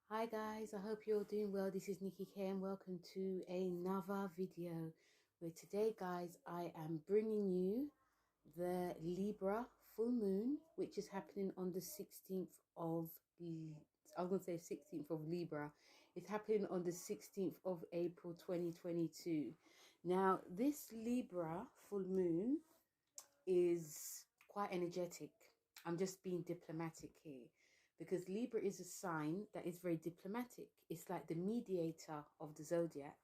Hi guys, I hope you're doing well. This is Nikki K and welcome to another video where today guys I am bringing you the Libra full moon, which is happening on the 16th of I was going to say 16th of Libra. It's happening on the 16th of April 2022. Now this Libra full moon is quite energetic. I'm just being diplomatic here because Libra is a sign that is very diplomatic. It's like the mediator of the zodiac.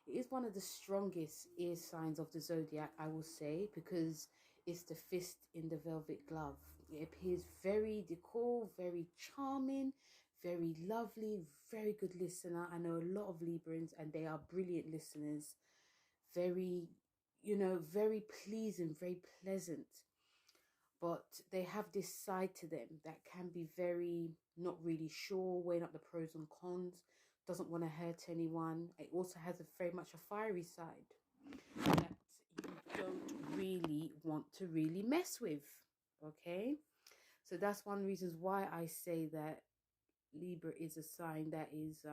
It is one of the strongest air signs of the zodiac, I will say, because it's the fist in the velvet glove. It appears very decor, very charming, very lovely, very good listener. I know a lot of Librans and they are brilliant listeners. Very, very pleasing, very pleasant. But they have this side to them that can be very not really sure, weighing up the pros and cons, doesn't want to hurt anyone. It also has a very much a fiery side that you don't really want to really mess with. Okay, so that's one reasons why I say that Libra is a sign that is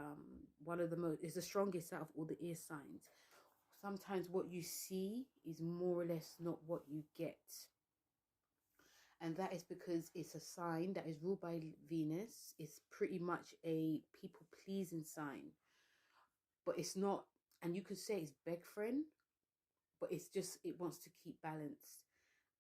one of the most, is the strongest out of all the air signs. Sometimes what you see is more or less not what you get. And that is because it's a sign that is ruled by Venus. It's pretty much a people-pleasing sign. But it's not, and you could say it's beg friend, but it's just, it wants to keep balanced.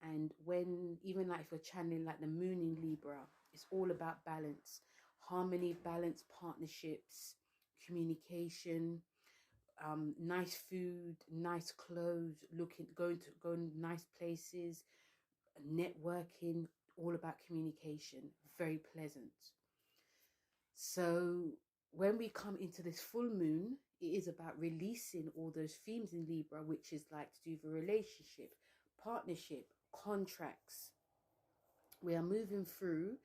And when, even like if you're channeling like the moon in Libra, it's all about balance, harmony, balance, partnerships, communication, nice food, nice clothes, going to nice places, networking, all about communication, very pleasant. So when we come into this full moon, it is about releasing all those themes in Libra, which is like to do with a relationship, partnership, contracts. We are moving through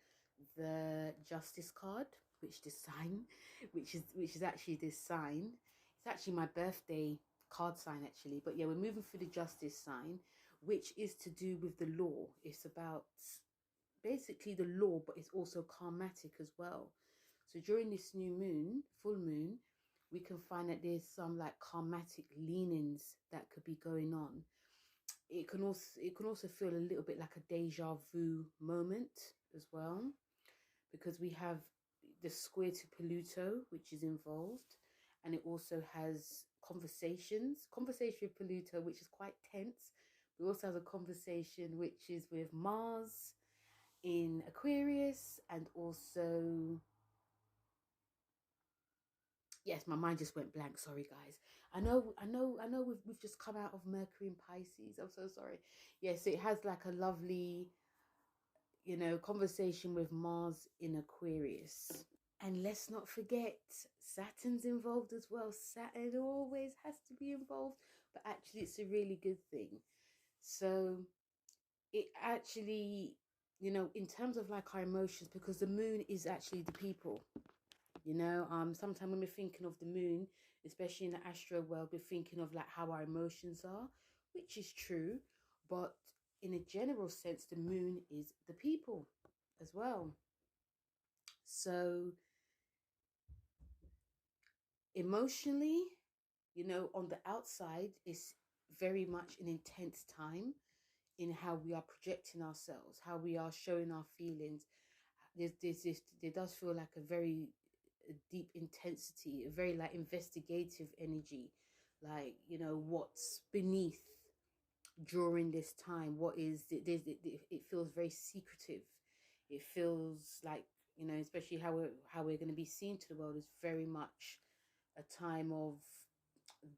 the Justice card, which is actually this sign. It's actually my birthday card sign actually, but yeah, we're moving through the Justice sign, which is to do with the law. It's about basically the law, but it's also karmatic as well. So during this new moon, full moon, we can find that there's some like karmatic leanings that could be going on. It can also feel a little bit like a deja vu moment as well, because we have the square to Pluto, which is involved, and it also has conversation with Pluto, which is quite tense. We also have a conversation which is with Mars in Aquarius, and also, yes, my mind just went blank. Sorry, guys. I know. We've just come out of Mercury in Pisces. I'm so sorry. Yes, it has like a lovely, conversation with Mars in Aquarius. And let's not forget, Saturn's involved as well. Saturn always has to be involved, but actually it's a really good thing. So it actually, in terms of like our emotions, because the moon is actually the people, sometimes when we're thinking of the moon, especially in the astro world, we're thinking of like how our emotions are, which is true. But in a general sense, the moon is the people as well. So emotionally, on the outside, it's very much an intense time in how we are projecting ourselves, how we are showing our feelings. There does feel like a very deep intensity, a very like investigative energy, like, what's beneath during this time, what is it, it feels very secretive. It feels like, especially how we're going to be seen to the world is very much a time of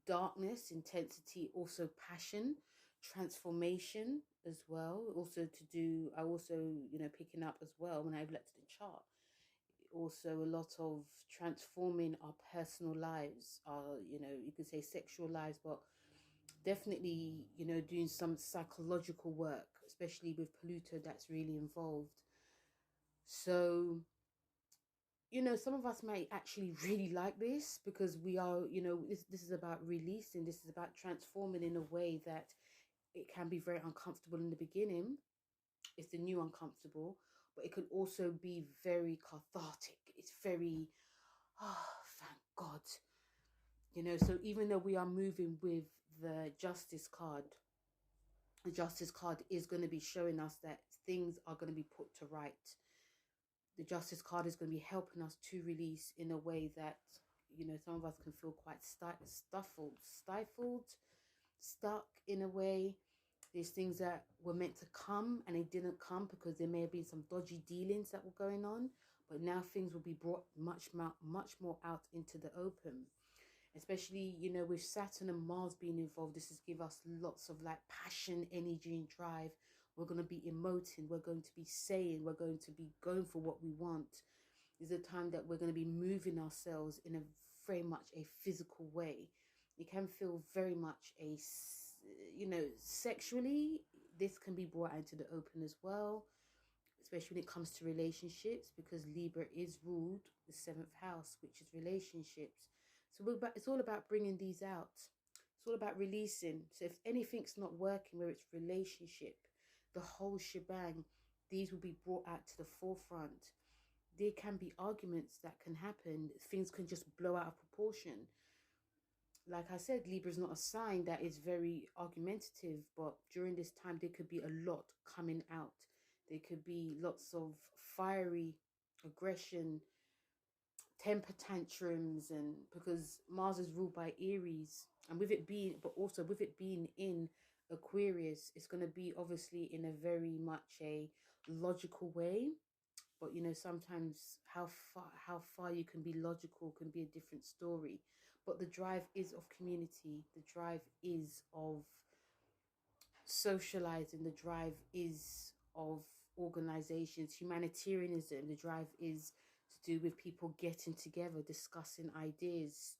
darkness, intensity, also passion, transformation as well. Also to do, I also, picking up as well when I've looked at the chart, also a lot of transforming our personal lives, our, you could say sexual lives, but definitely, doing some psychological work, especially with Pluto, that's really involved. So, some of us might actually really like this because we are, this is about releasing, this is about transforming in a way that it can be very uncomfortable in the beginning. It's the new uncomfortable, but it can also be very cathartic. It's very, Oh, thank God. You know, so even though we are moving with the Justice card, the Justice card is going to be showing us that things are going to be put to right. The Justice card is going to be helping us to release in a way that, you know, some of us can feel quite stifled, stuck in a way. There's things that were meant to come and they didn't come because there may have been some dodgy dealings that were going on. But now things will be brought much more out into the open. Especially, you know, with Saturn and Mars being involved, this is give us lots of like passion, energy and drive. We're going to be emoting, we're going to be saying, we're going to be going for what we want. Is a time that we're going to be moving ourselves in a very much a physical way. It can feel very much a, you know, sexually, this can be brought into the open as well, especially when it comes to relationships, because Libra is ruled the 7th house, which is relationships. So it's all about bringing these out. It's all about releasing. So if anything's not working, where it's relationship, the whole shebang, these will be brought out to the forefront. There can be arguments that can happen. Things can just blow out of proportion. Like I said, Libra is not a sign that is very argumentative, but during this time, there could be a lot coming out. There could be lots of fiery aggression, temper tantrums, and because Mars is ruled by Aries, and with it being, but also with it being in Aquarius, it's going to be obviously in a very much a logical way. But you know, sometimes how far you can be logical can be a different story. But the drive is of community, the drive is of socializing, the drive is of organizations, humanitarianism, the drive is to do with people getting together, discussing ideas.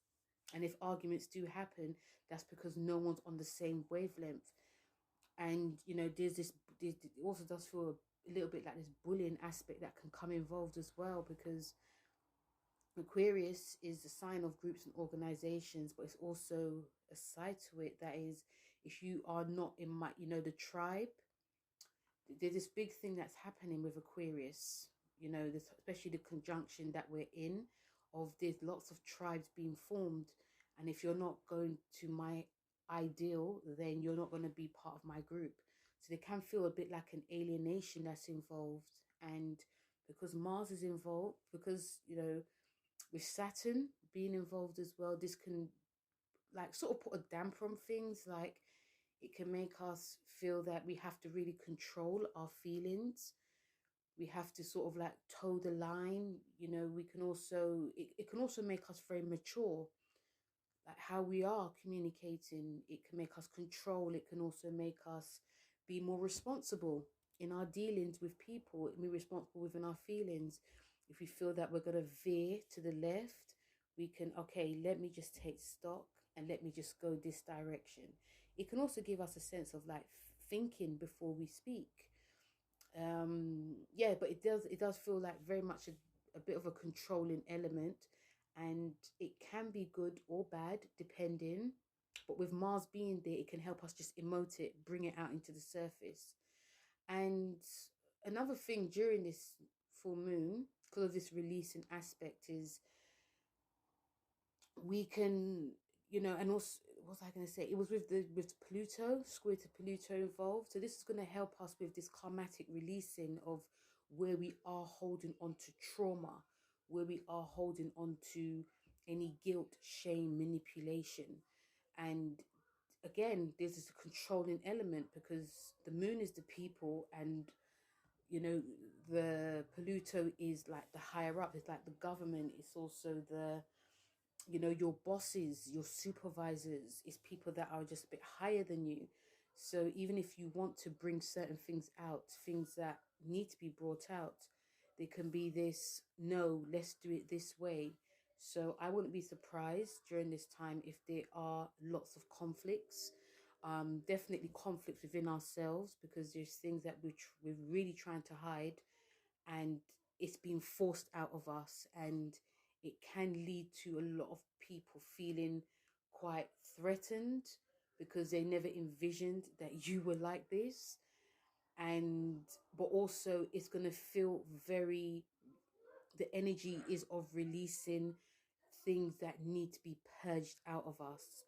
And if arguments do happen, that's because no one's on the same wavelength. And you know, it also does feel a little bit like this bullying aspect that can come involved as well, because Aquarius is the sign of groups and organizations, but it's also a side to it that is, if you are not in my, you know, the tribe, there's this big thing that's happening with Aquarius, you know, this, especially the conjunction that we're in, of there's lots of tribes being formed. And if you're not going to my ideal, then you're not going to be part of my group. So they can feel a bit like an alienation that's involved. And because Mars is involved, because, you know, with Saturn being involved as well, this can like sort of put a damper on things. Like it can make us feel that we have to really control our feelings. We have to sort of like toe the line. You know, we can also, it can also make us very mature. Like how we are communicating, it can make us control. It can also make us be more responsible in our dealings with people, and be responsible within our feelings. If we feel that we're going to veer to the left, we can, okay, let me just take stock and let me just go this direction. It can also give us a sense of like thinking before we speak. Yeah, but it does feel like very much a bit of a controlling element, and it can be good or bad depending. But with Mars being there, it can help us just emote it, bring it out into the surface. And another thing during this full moon, because of this releasing aspect, is we can, you know, and also, what was I going to say? It was with Pluto, square to Pluto involved. So this is going to help us with this karmatic releasing of where we are holding on to trauma, where we are holding on to any guilt, shame, manipulation. And again, there's this controlling element because the moon is the people, and you know, the Pluto is like the higher up. It's like the government. It's also the, you know, your bosses, your supervisors, is people that are just a bit higher than you. So even if you want to bring certain things out, things that need to be brought out, there can be this, no, let's do it this way. So I wouldn't be surprised during this time if there are lots of conflicts, definitely conflicts within ourselves, because there's things that we're really trying to hide, and it's being forced out of us, and it can lead to a lot of people feeling quite threatened because they never envisioned that you were like this. And but also it's going to feel very, the energy is of releasing things that need to be purged out of us.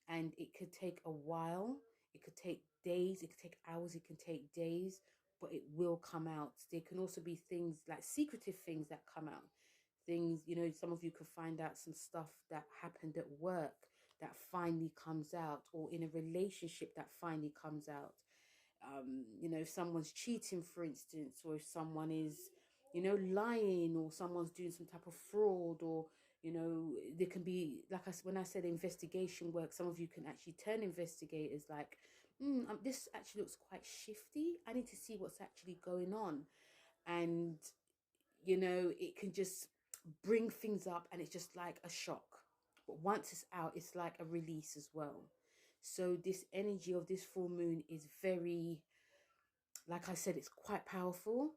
And it could take a while, it could take days, it could take hours, it can take days, but it will come out. There can also be things like secretive things that come out. Things, you know, some of you could find out some stuff that happened at work that finally comes out, or in a relationship that finally comes out. You know, if someone's cheating, for instance, or if someone is, you know, lying, or someone's doing some type of fraud, or, you know, there can be, like when I said investigation work, some of you can actually turn investigators, like, this actually looks quite shifty. I need to see what's actually going on. And, you know, it can just bring things up, and it's just like a shock. But once it's out, it's like a release as well. So this energy of this full moon is very, like I said, it's quite powerful,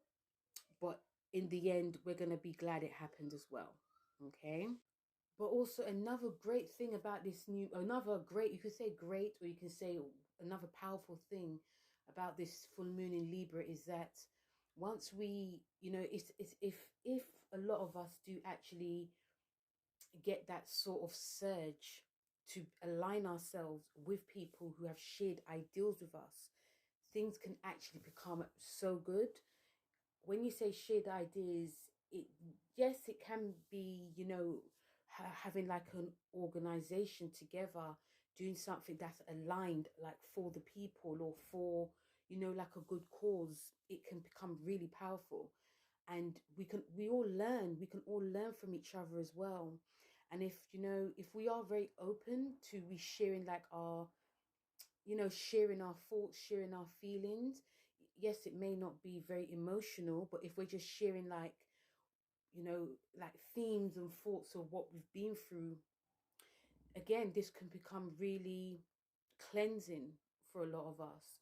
but in the end, we're going to be glad it happened as well. Okay. But also another great thing about this another great, you could say great, or you can say another powerful thing about this full moon in Libra is that once we, you know, it's if a lot of us do actually get that sort of surge to align ourselves with people who have shared ideals with us, things can actually become so good. When you say shared ideas, yes, it can be, you know, having like an organization together, doing something that's aligned, like for the people, or for, you know, like a good cause. It can become really powerful, and we can all learn from each other as well. And if, you know, if we are very open to we sharing like our, you know, sharing our thoughts, sharing our feelings. Yes, it may not be very emotional, but if we're just sharing like, you know, like themes and thoughts of what we've been through, again, this can become really cleansing for a lot of us.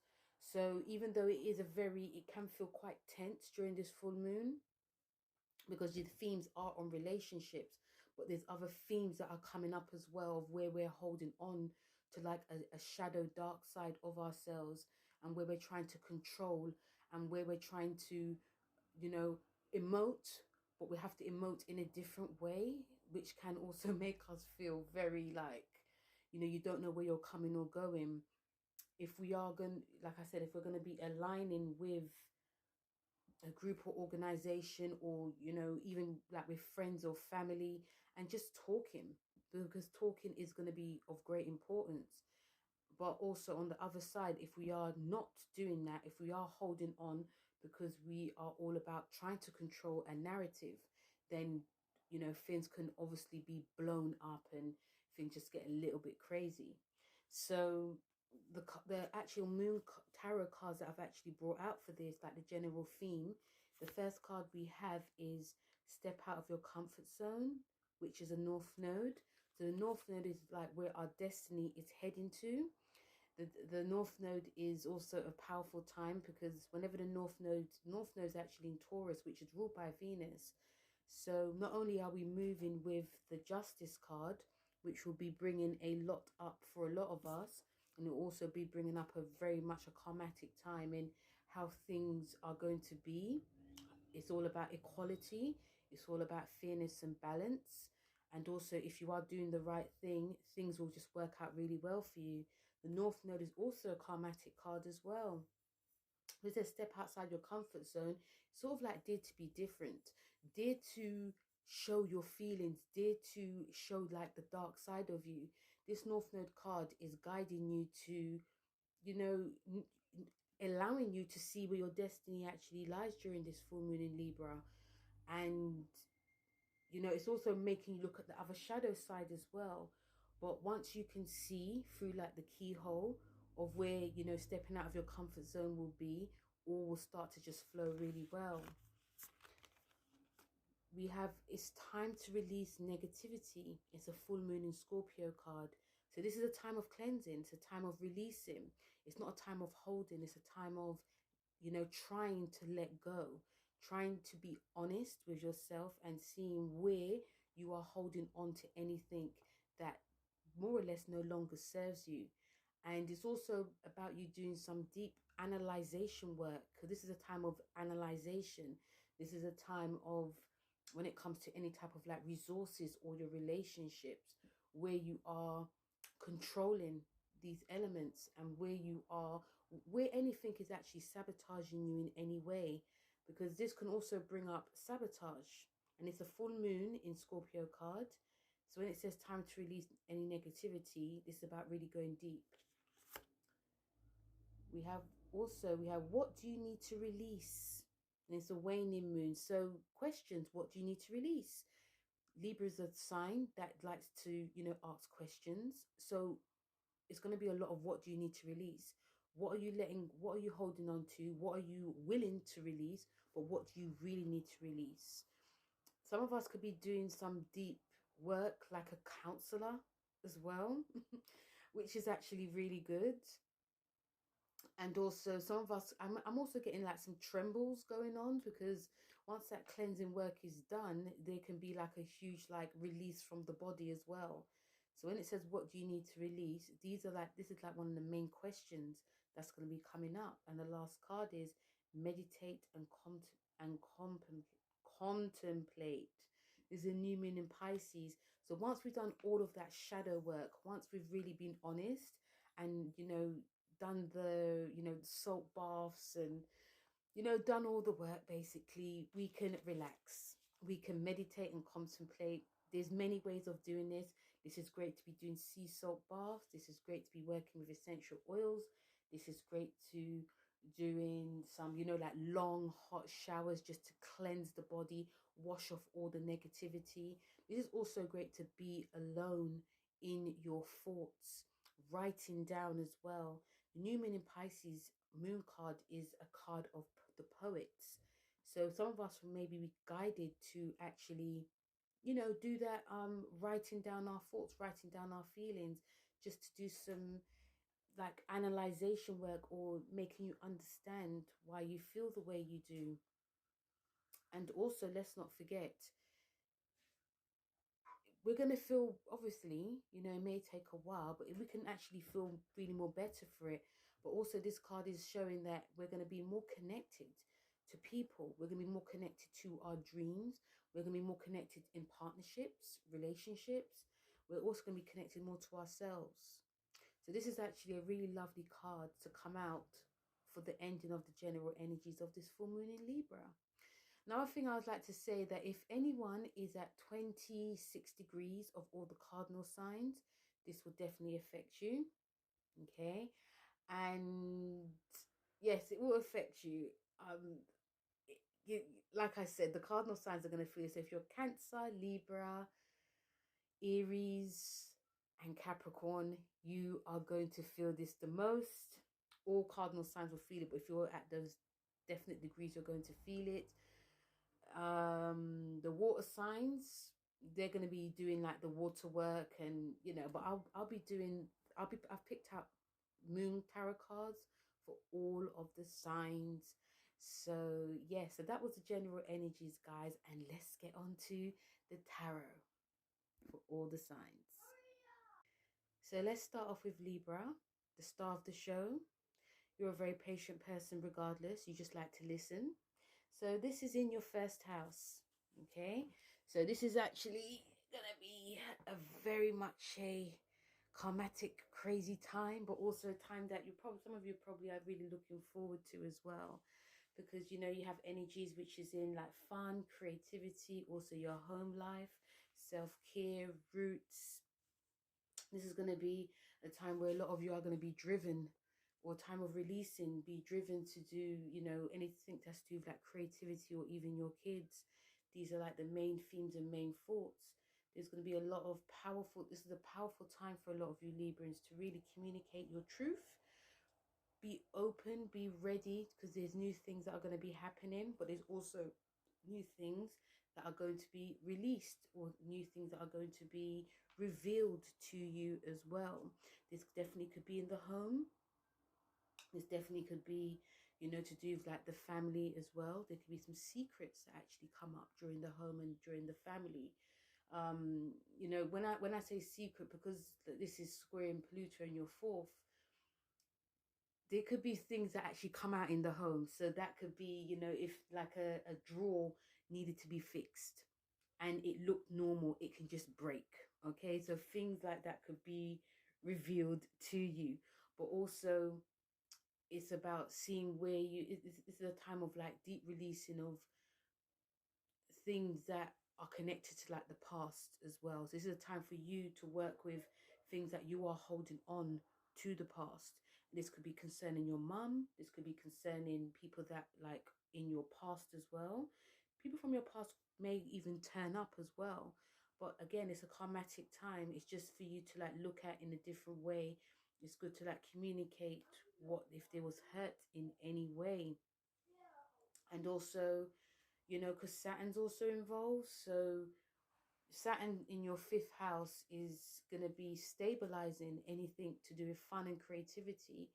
So even though it can feel quite tense during this full moon, because the themes are on relationships, but there's other themes that are coming up as well, of where we're holding on to like a shadow dark side of ourselves, and where we're trying to control, and where we're trying to, you know, emote, but we have to emote in a different way, which can also make us feel very like, you know, you don't know where you're coming or going. If we are going, like I said, if we're going to be aligning with a group or organization, or, you know, even like with friends or family, and just talking, because talking is going to be of great importance. But also on the other side, if we are not doing that, if we are holding on because we are all about trying to control a narrative, then, you know, things can obviously be blown up, and things just get a little bit crazy. So the actual tarot cards that I've actually brought out for this, like the general theme, the first card we have is step out of your comfort zone, which is a north node. So the north node is like where our destiny is heading to. The north node is also a powerful time, because whenever the north node is actually in Taurus, which is ruled by Venus. So not only are we moving with the justice card, which will be bringing a lot up for a lot of us, and it will also be bringing up a very much a karmatic time in how things are going to be. It's all about equality, it's all about fairness and balance. And also, if you are doing the right thing, things will just work out really well for you. The north node is also a karmatic card as well. With a step outside your comfort zone, sort of like dare to be different, dare to show your feelings, dare to show like the dark side of you. This north node card is guiding you to, you know, allowing you to see where your destiny actually lies during this full moon in Libra. And, you know, it's also making you look at the other shadow side as well. But once you can see through like the keyhole of where, you know, stepping out of your comfort zone will be, all will start to just flow really well. We have, it's time to release negativity. It's a full moon in Scorpio card. So this is a time of cleansing. It's a time of releasing. It's not a time of holding. It's a time of, you know, trying to let go, trying to be honest with yourself, and seeing where you are holding on to anything that more or less no longer serves you. And it's also about you doing some deep analyzation work, because this is a time of analyzation. This is a time of when it comes to any type of like resources or your relationships, where you are controlling these elements, and where anything is actually sabotaging you in any way, because this can also bring up sabotage. And it's a full moon in Scorpio card. So when it says time to release any negativity, this is about really going deep. We have what do you need to release? And it's a waning moon. So questions, what do you need to release? Libra is a sign that likes to, ask questions. So it's going to be a lot of what do you need to release? What are you holding on to? What are you willing to release? But what do you really need to release? Some of us could be doing some deep work like a counselor as well, which is actually really good. And also some of us, I'm also getting like some trembles going on, because once that cleansing work is done, there can be like a huge like release from the body as well. So when it says what do you need to release, this is like one of the main questions that's going to be coming up. And the last card is meditate and contemplate. There's a new moon in Pisces. So once we've done all of that shadow work, once we've really been honest and done the salt baths and done all the work, basically we can relax, we can meditate and contemplate. There's many ways of doing this. This is great to be doing sea salt baths. This is great to be working with essential oils. This is great to doing some like long hot showers just to cleanse the body, wash off all the negativity. This is also great to be alone in your thoughts, writing down as well. The new moon in Pisces moon card is a card of the poets. So some of us will maybe be guided to actually, do that, writing down our thoughts, writing down our feelings, just to do some like analyzation work, or making you understand why you feel the way you do. And also, let's not forget, we're going to feel, obviously, it may take a while, but we can actually feel really more better for it. But also this card is showing that we're going to be more connected to people. We're going to be more connected to our dreams. We're going to be more connected in partnerships, relationships. We're also going to be connected more to ourselves. So this is actually a really lovely card to come out for the ending of the general energies of this full moon in Libra. Another thing I would like to say, that if anyone is at 26 degrees of all the cardinal signs, this will definitely affect you. Okay. And yes, it will affect you. Like I said, the cardinal signs are going to feel this. So if you're Cancer, Libra, Aries, and Capricorn, you are going to feel this the most. All cardinal signs will feel it, but if you're at those definite degrees, you're going to feel it. The water signs, they're going to be doing like the water work, and but I've picked out MoonTarot cards for all of the signs. So yeah, so that was the general energies, guys, and let's get on to the tarot for all the signs. So let's start off with Libra, the star of the show. You're a very patient person regardless. You just like to listen. So this is in your first house. Okay. So this is actually going to be a very much a karmatic, crazy time, but also a time that some of you probably are really looking forward to as well. Because, you have energies which is in like fun, creativity, also your home life, self-care, roots. This is going to be a time where a lot of you are going to be driven, or time of releasing, be driven to do, anything that's to do with like creativity, or even your kids. These are like the main themes and main thoughts. There's going to be a lot of this is a powerful time for a lot of you Librans to really communicate your truth. Be open, be ready, because there's new things that are going to be happening, but there's also new things that are going to be released, or new things that are going to be revealed to you as well. This definitely could be in the home. This definitely could be, to do with like the family as well. There could be some secrets that actually come up during the home and during the family. When I say secret, because this is squaring Pluto in your fourth, there could be things that actually come out in the home. So that could be, if like a drawer needed to be fixed. and it looked normal, it can just break. Okay, so things like that could be revealed to you. But also it's about seeing where it's a time of like deep releasing of things that are connected to like the past as well. So this is a time for you to work with things that you are holding on to the past. This could be concerning your mum. This could be concerning people that like in your past as well. People from your past may even turn up as well. But again, it's a karmatic time. It's just for you to like look at in a different way. It's good to like communicate what if there was hurt in any way. And also, you know, because Saturn's also involved. So Saturn in your fifth house is going to be stabilizing anything to do with fun and creativity.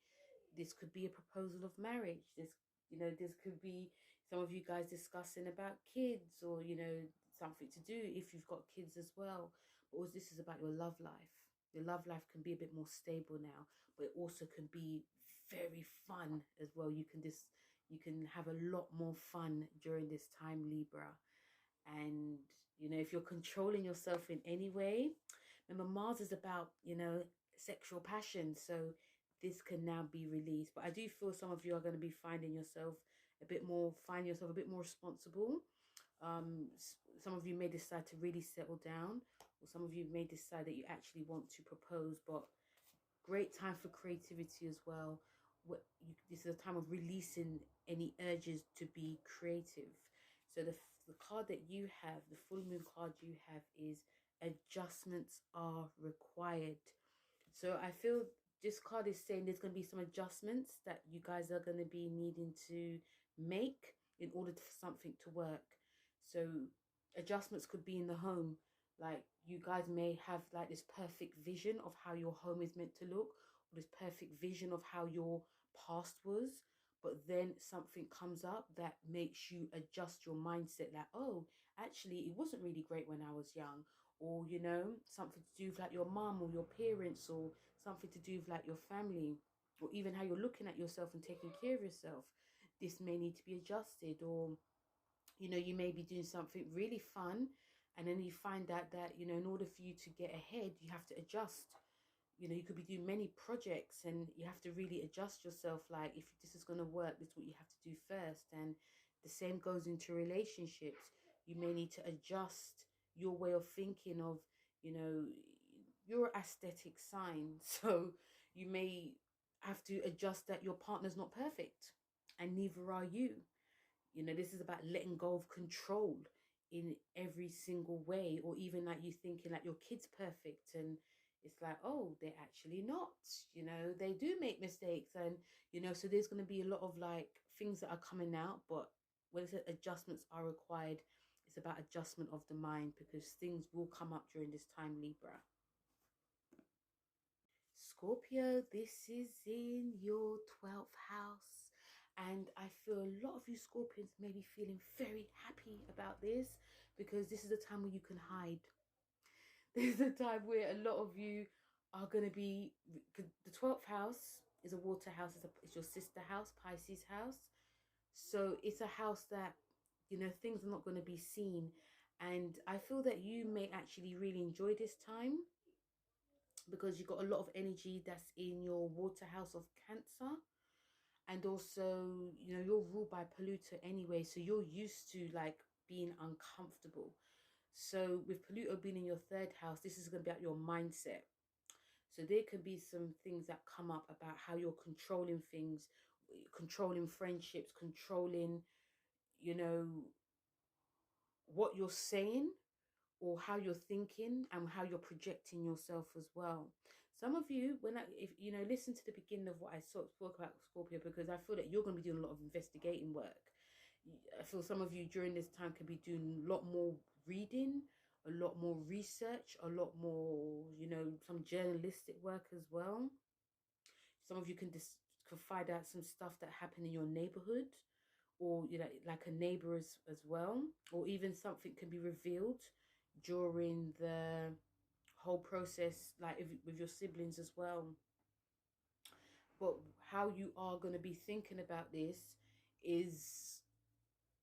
This could be a proposal of marriage. This, you know, this could be some of you guys discussing about kids, or, you know, something to do if you've got kids as well. But also this is about your love life. Your love life can be a bit more stable now, but it also can be very fun as well. You can have a lot more fun during this time, Libra. And, you know, if you're controlling yourself in any way, remember Mars is about, you know, sexual passion. So this can now be released. But I do feel some of you are going to be finding yourself finding yourself a bit more responsible. Some of you may decide to really settle down, or some of you may decide that you actually want to propose. But great time for creativity as well. This is a time of releasing any urges to be creative. So the card that you have, the full moon card you have, is adjustments are required. So I feel this card is saying there's going to be some adjustments that you guys are going to be needing to make in order for something to work. So adjustments could be in the home. Like you guys may have like this perfect vision of how your home is meant to look, or this perfect vision of how your past was. But then something comes up that makes you adjust your mindset, like, oh, actually, it wasn't really great when I was young. Or, you know, something to do with like your mum or your parents, or something to do with like your family, or even how you're looking at yourself and taking care of yourself. This may need to be adjusted. Or, you know, you may be doing something really fun, and then you find out that, you know, in order for you to get ahead, you have to adjust. You know, you could be doing many projects and you have to really adjust yourself. Like, if this is going to work, this is what you have to do first. And the same goes into relationships. You may need to adjust your way of thinking of, you know, you're an aesthetic sign. So you may have to adjust that your partner's not perfect, and neither are you. You know, this is about letting go of control in every single way. Or even like you thinking like your kid's perfect, and it's like, oh, they're actually not. You know, they do make mistakes. And, you know, so there's going to be a lot of like things that are coming out. But when it says adjustments are required, it's about adjustment of the mind, because things will come up during this time, Libra. Scorpio, this is in your 12th house. And I feel a lot of you Scorpions may be feeling very happy about this, because this is a time where you can hide. This is a time where a lot of you are going to be... The 12th house is a water house. It's your sister house, Pisces house. So it's a house that, you know, things are not going to be seen. And I feel that you may actually really enjoy this time, because you've got a lot of energy that's in your water house of Cancer. And also, you know, you're ruled by Pluto anyway, so you're used to like being uncomfortable. So with Pluto being in your third house, this is going to be about your mindset. So there could be some things that come up about how you're controlling things, controlling friendships, controlling, you know, what you're saying, or how you're thinking, and how you're projecting yourself as well. Some of you, if you know, listen to the beginning of what I spoke about Scorpio, because I feel that you're going to be doing a lot of investigating work. I feel some of you during this time could be doing a lot more reading, a lot more research, a lot more, you know, some journalistic work as well. Some of you can find out some stuff that happened in your neighborhood, or, you know, like a neighbor as well. Or even something can be revealed during the whole process, like with your siblings as well. But how you are going to be thinking about this is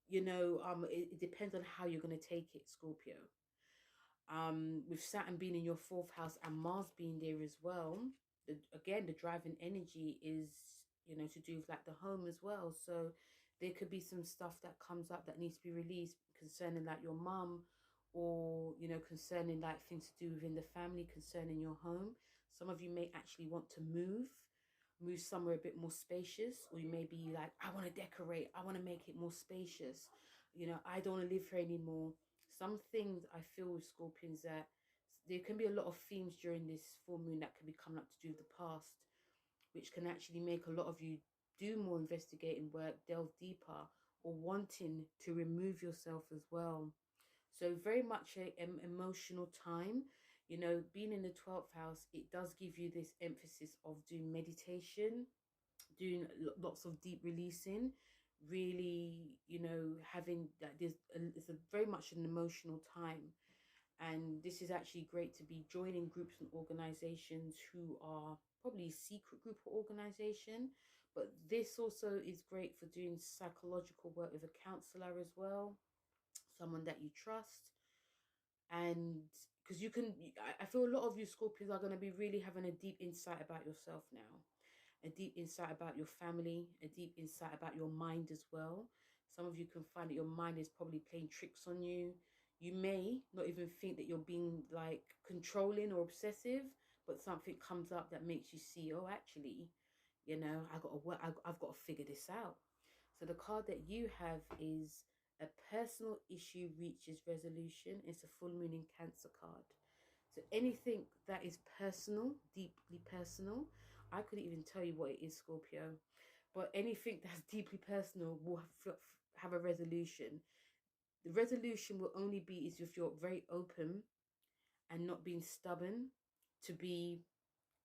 you know, it depends on how you're going to take it, Scorpio. With Saturn being in your fourth house and Mars being there as well, again, the driving energy is, you know, to do with like the home as well. So there could be some stuff that comes up that needs to be released concerning like your mum, or, you know, concerning like things to do within the family, concerning your home. Some of you may actually want to move somewhere a bit more spacious, or you may be like, I want to decorate, I want to make it more spacious, you know, I don't want to live here anymore. Some things I feel with Scorpions, that there can be a lot of themes during this full moon that can be coming up to do with the past, which can actually make a lot of you do more investigating work, delve deeper, or wanting to remove yourself as well. So very much a emotional time. You know, being in the 12th house, it does give you this emphasis of doing meditation, doing lots of deep releasing, really, you know, having that. It's a very much an emotional time. And this is actually great to be joining groups and organizations who are probably secret group or organization. But this also is great for doing psychological work with a counselor as well, someone that you trust. And because you can, I feel a lot of you Scorpios are going to be really having a deep insight about yourself now, a deep insight about your family, a deep insight about your mind as well. Some of you can find that your mind is probably playing tricks on you. You may not even think that you're being like controlling or obsessive, but something comes up that makes you see, oh, actually, you know, I've got to figure this out. So the card that you have is a personal issue reaches resolution. It's a full moon in Cancer card. So anything that is personal, deeply personal, I couldn't even tell you what it is, Scorpio, but anything that's deeply personal will have a resolution. The resolution will only be is if you're very open and not being stubborn to be,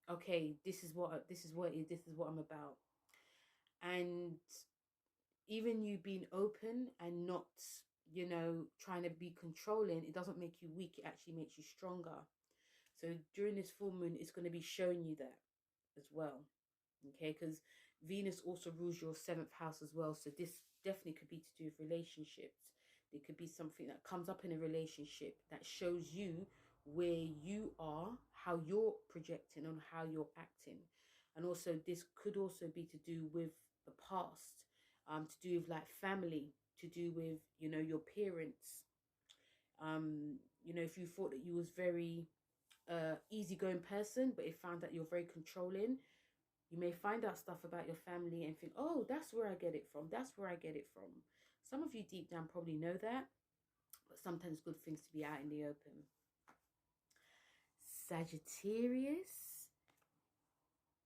okay, this is what it is, this is what I'm about. And even you being open and not, you know, trying to be controlling, it doesn't make you weak, it actually makes you stronger. So during this full moon, it's going to be showing you that as well. Okay, because Venus also rules your seventh house as well. So this definitely could be to do with relationships. There could be something that comes up in a relationship that shows you where you are, how you're projecting, and how you're acting. And also this could also be to do with the past, to do with like family, to do with, you know, your parents. You know, if you thought that you was very easygoing person, but it found that you're very controlling, you may find out stuff about your family and think, oh, that's where I get it from. That's where I get it from. Some of you deep down probably know that, but sometimes good things to be out in the open. Sagittarius,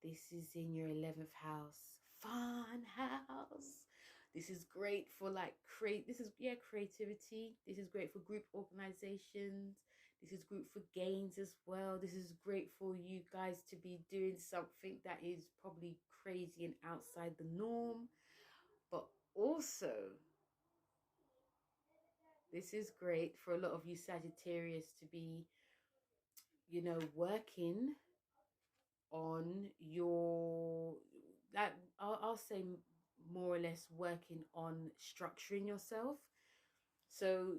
this is in your 11th house. Fun house. This is great for like creativity. This is great for group organizations. This is great for gains as well. This is great for you guys to be doing something that is probably crazy and outside the norm. But also, this is great for a lot of you Sagittarius to be, you know, working on your, like, I'll say more or less working on structuring yourself. So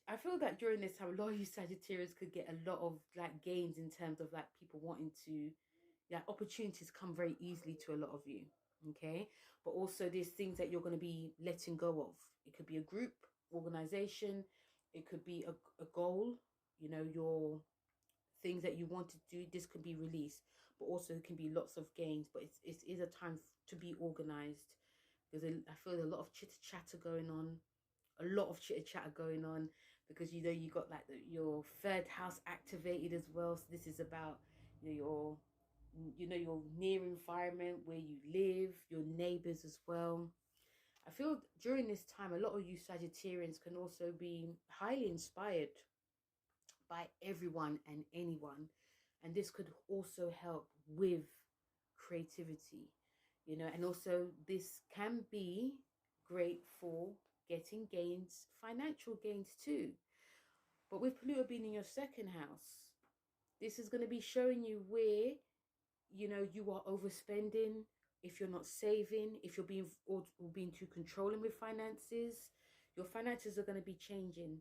I feel that during this time, a lot of you Sagittarius could get a lot of like gains in terms of like people wanting to, like, opportunities come very easily to a lot of you. Okay, but also there's things that you're going to be letting go of. It could be a group, organization, it could be a goal, you know, your things that you want to do. This could be released, but also it can be lots of gains. But it is a time to be organized, because I feel a lot of chitter chatter going on, a lot of chitter chatter going on, because, you know, you got like your third house activated as well. So this is about, you know, your near environment, where you live, your neighbors as well. I feel during this time, a lot of you Sagittarians can also be highly inspired by everyone and anyone. And this could also help with creativity, you know, and also this can be great for getting gains, financial gains too. But with Pluto being in your second house, this is going to be showing you where, you know, you are overspending, if you're not saving, if you're being or being too controlling with finances, your finances are going to be changing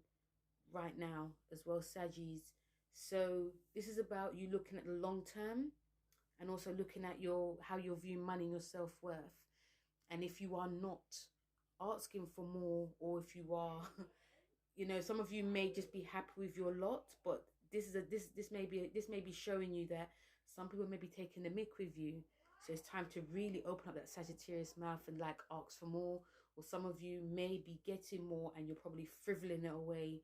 right now as well, Saggies. So this is about you looking at the long term, and also looking at how you're viewing money and your self-worth. And if you are not asking for more, or if you are you know, some of you may just be happy with your lot, but this may be showing you that some people may be taking the mick with you. So it's time to really open up that Sagittarius mouth and like ask for more. Or some of you may be getting more and you're probably frivoling it away.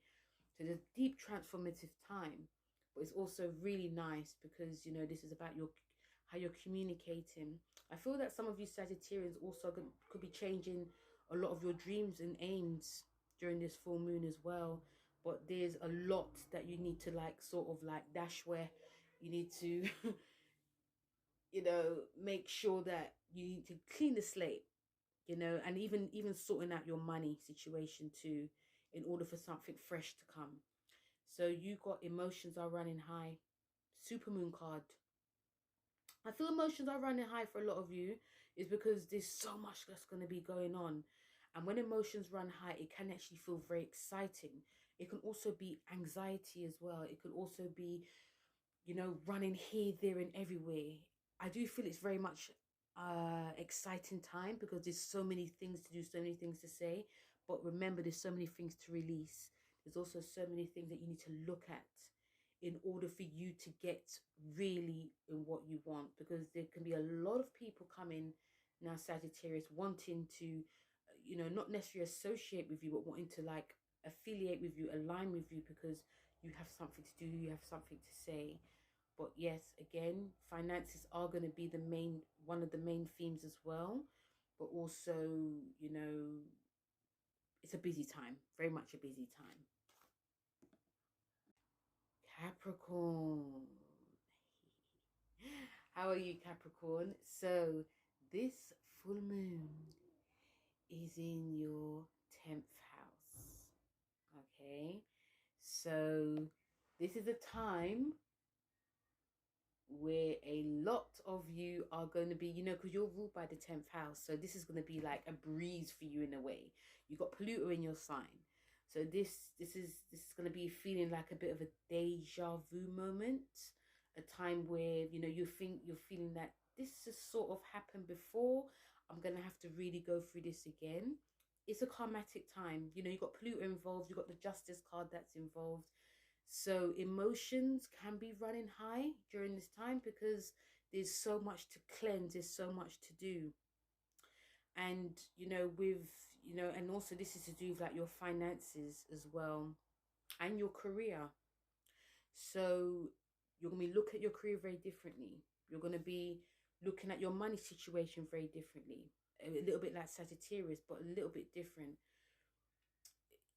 So there's deep transformative time, but it's also really nice because, you know, this is about how you're communicating. I feel that some of you Sagittarians also could be changing a lot of your dreams and aims during this full moon as well. But there's a lot that you need to like sort of like dash where you need to you know, make sure that you need to clean the slate, you know, and even sorting out your money situation too, in order for something fresh to come. So you got emotions are running high. Supermoon card. I feel emotions are running high for a lot of you is because there's so much that's going to be going on. And when emotions run high, it can actually feel very exciting. It can also be anxiety as well. It could also be, you know, running here, there and everywhere. I do feel it's very much exciting time because there's so many things to do, so many things to say. But remember, there's so many things to release. There's also so many things that you need to look at in order for you to get really in what you want, because there can be a lot of people coming now, Sagittarius, wanting to, you know, not necessarily associate with you, but wanting to like affiliate with you, align with you, because you have something to do, you have something to say. But yes, again, finances are going to be one of the main themes as well. But also, you know, it's a busy time, very much a busy time. Capricorn. How are you, Capricorn? So this full moon is in your 10th house. Okay. So this is a time where a lot of you are going to be, you know, because you're ruled by the 10th house. So this is going to be like a breeze for you in a way. You got Pluto in your sign. So this is going to be feeling like a bit of a deja vu moment, a time where, you know, you're feeling that this has sort of happened before. I'm going to have to really go through this again. It's a karmatic time. You know, you got Pluto involved. You got the Justice card that's involved. So emotions can be running high during this time because there's so much to cleanse, there's so much to do. And, you know, and also this is to do with like your finances as well and your career. So you're going to be looking at your career very differently. You're going to be looking at your money situation very differently. A little bit like Sagittarius, but a little bit different.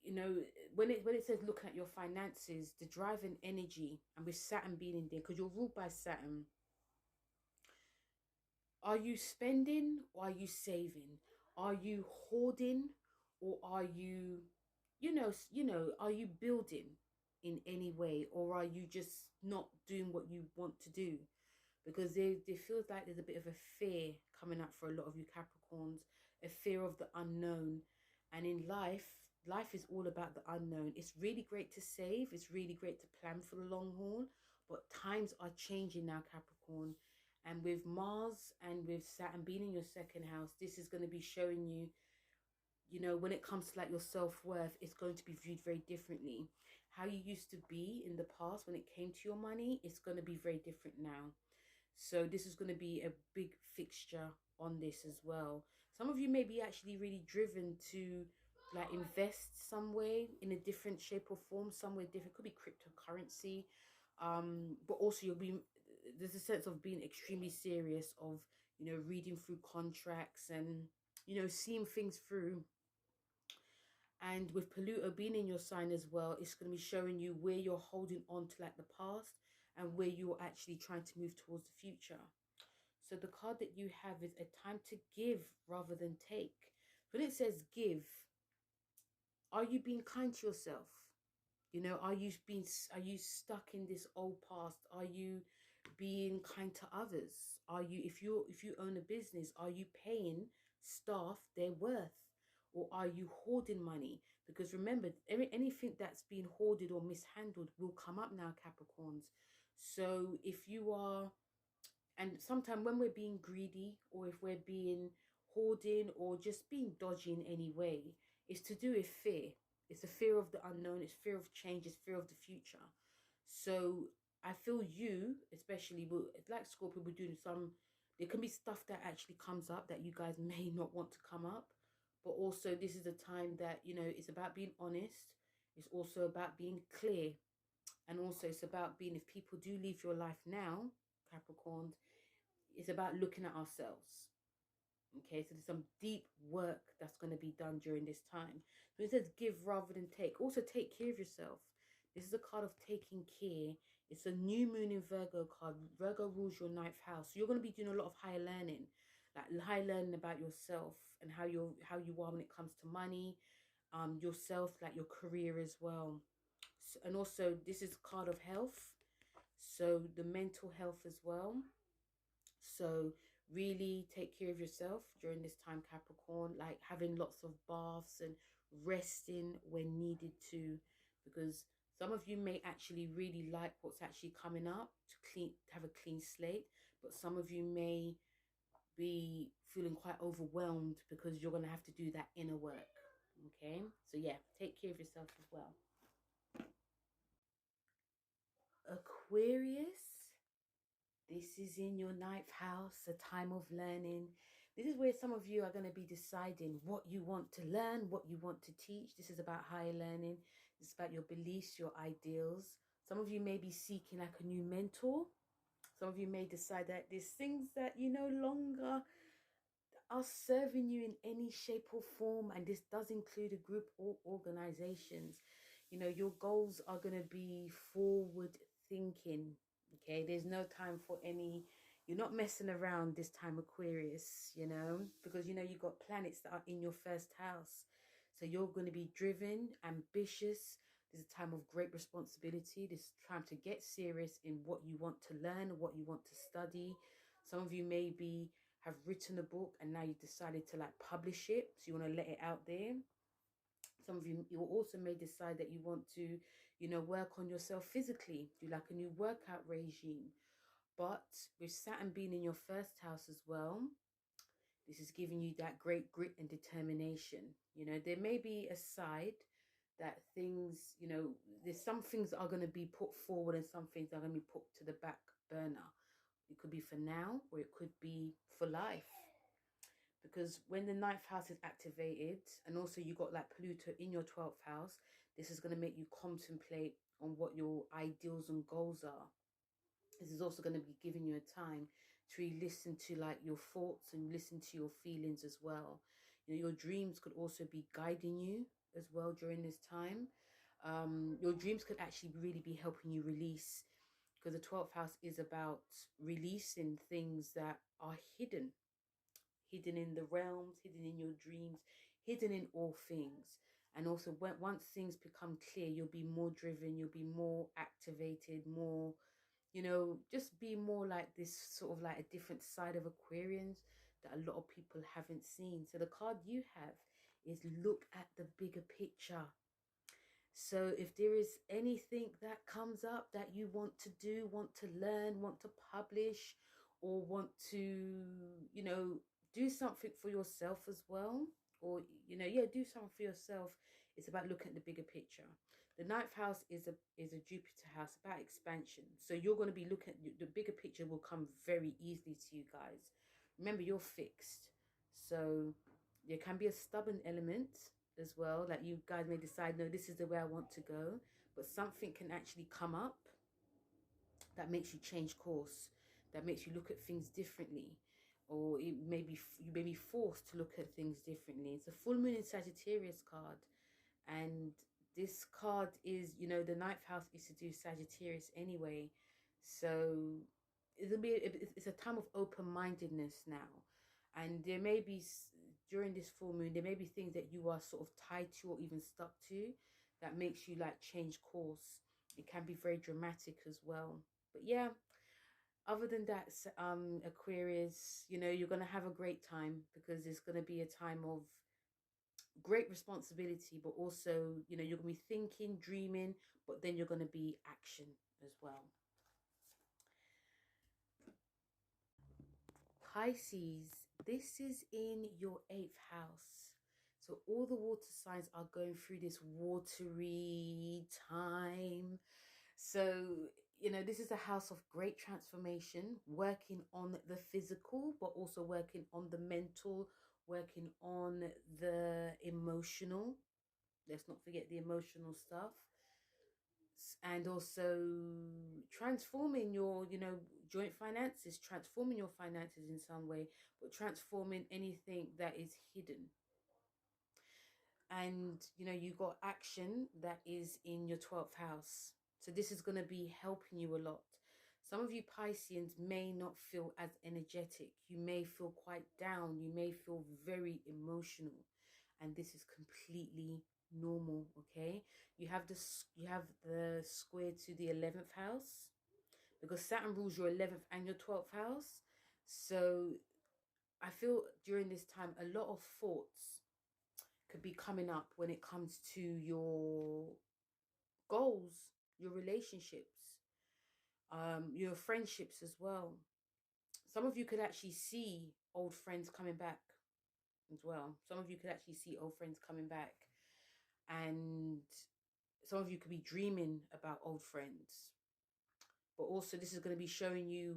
You know, when it says looking at your finances, the driving energy, and with Saturn being in there, because you're ruled by Saturn, are you spending or are you saving? Are you hoarding or are you, are you building in any way, or are you just not doing what you want to do? Because there feels like there's a bit of a fear coming up for a lot of you Capricorns, a fear of the unknown. And in life is all about the unknown. It's really great to save, it's really great to plan for the long haul, but times are changing now, Capricorn. And with Mars and with Saturn being in your second house, this is going to be showing you, you know, when it comes to like your self-worth, it's going to be viewed very differently. How you used to be in the past when it came to your money, it's going to be very different now. So this is going to be a big fixture on this as well. Some of you may be actually really driven to like invest some way in a different shape or form, somewhere different. Could be cryptocurrency, but also there's a sense of being extremely serious, of, you know, reading through contracts and, you know, seeing things through. And with Pluto being in your sign as well, it's going to be showing you where you're holding on to like the past and where you're actually trying to move towards the future. So the card that you have is a time to give rather than take. When it says give, are you being kind to yourself? You know, are you stuck in this old past? Are you being kind to others? Are you, if you own a business, are you paying staff their worth, or are you hoarding money? Because remember, anything that's being hoarded or mishandled will come up now, Capricorns. So if you are, and sometimes when we're being greedy, or if we're being hoarding, or just being dodgy in any way, it's to do with fear. It's a fear of the unknown, it's fear of change, it's fear of the future. So I feel you, especially, will, like Scorpio, we're doing some, there can be stuff that actually comes up that you guys may not want to come up. But also this is a time that, you know, it's about being honest. It's also about being clear. And also it's about being, if people do leave your life now, Capricorn, it's about looking at ourselves. Okay, so there's some deep work that's going to be done during this time. So it says give rather than take. Also take care of yourself. This is a card of taking care. It's a new moon in Virgo card. Virgo rules your ninth house. So you're going to be doing a lot of higher learning. Like high learning about yourself and how you are when it comes to money, yourself, like your career as well. So, and also this is a card of health. So the mental health as well. So really take care of yourself during this time, Capricorn, like having lots of baths and resting when needed to, because some of you may actually really like what's actually coming up, to have a clean slate, but some of you may be feeling quite overwhelmed because you're going to have to do that inner work. Okay, so yeah, take care of yourself as well. Aquarius, this is in your ninth house, a time of learning. This is where some of you are going to be deciding what you want to learn, what you want to teach. This is about higher learning. This is about your beliefs, your ideals. Some of you may be seeking like a new mentor. Some of you may decide that there's things that you no longer are serving you in any shape or form, and this does include a group or organizations. You know, your goals are going to be forward thinking. Okay, there's no time for any, you're not messing around this time, Aquarius, you know, because you know you've got planets that are in your first house. So you're going to be driven, ambitious. This is a time of great responsibility. This is time to get serious in what you want to learn, what you want to study. Some of you maybe have written a book and now you decided to like publish it, so you want to let it out there. Some of you also may decide that you want to, you know, work on yourself physically, do like a new workout regime. But with Saturn being in your first house as well, this is giving you that great grit and determination. You know, there may be a side that things, you know, there's some things that are going to be put forward and some things are going to be put to the back burner. It could be for now, or it could be for life. Because when the ninth house is activated, and also you got like Pluto in your 12th house, this is going to make you contemplate on what your ideals and goals are. This is also going to be giving you a time to really listen to like your thoughts and listen to your feelings as well. You know, your dreams could also be guiding you as well during this time. Your dreams could actually really be helping you release, because the 12th house is about releasing things that are hidden in the realms, hidden in your dreams, hidden in all things. And also once things become clear, you'll be more driven, you'll be more activated, more, you know, just be more like this sort of like a different side of Aquarians that a lot of people haven't seen. So the card you have is look at the bigger picture. So if there is anything that comes up that you want to do, want to learn, want to publish, or want to, you know, do something for yourself as well, or, you know, yeah, do something for yourself. It's about looking at the bigger picture. The ninth house is a Jupiter house, about expansion. So you're going to be looking at the bigger picture, will come very easily to you guys. Remember, you're fixed. So there can be a stubborn element as well, like you guys may decide, no, this is the way I want to go, but something can actually come up that makes you change course, that makes you look at things differently, or it may be you may be forced to look at things differently. It's a full moon in Sagittarius card, and this card is, you know, the ninth house is to do Sagittarius anyway, so it's a time of open-mindedness now. And there may be, during this full moon, there may be things that you are sort of tied to or even stuck to that makes you like change course. It can be very dramatic as well. But yeah, Other than that, Aquarius, you know, you're going to have a great time because it's going to be a time of great responsibility, but also, you know, you're going to be thinking, dreaming, but then you're going to be action as well. Pisces, this is in your 8th house. So all the water signs are going through this watery time. So, you know, this is a house of great transformation, working on the physical, but also working on the mental, working on the emotional. Let's not forget the emotional stuff. And also transforming your, you know, joint finances, transforming your finances in some way, but transforming anything that is hidden. And, you know, you got action that is in your 12th house. So this is going to be helping you a lot. Some of you Pisceans may not feel as energetic. You may feel quite down. You may feel very emotional. And this is completely normal, okay? You have the square to the 11th house because Saturn rules your 11th and your 12th house. So I feel during this time a lot of thoughts could be coming up when it comes to your goals, your relationships, your friendships as well. Some of you could actually see old friends coming back as well. Some of you could actually see old friends coming back, and some of you could be dreaming about old friends. But also this is going to be showing you,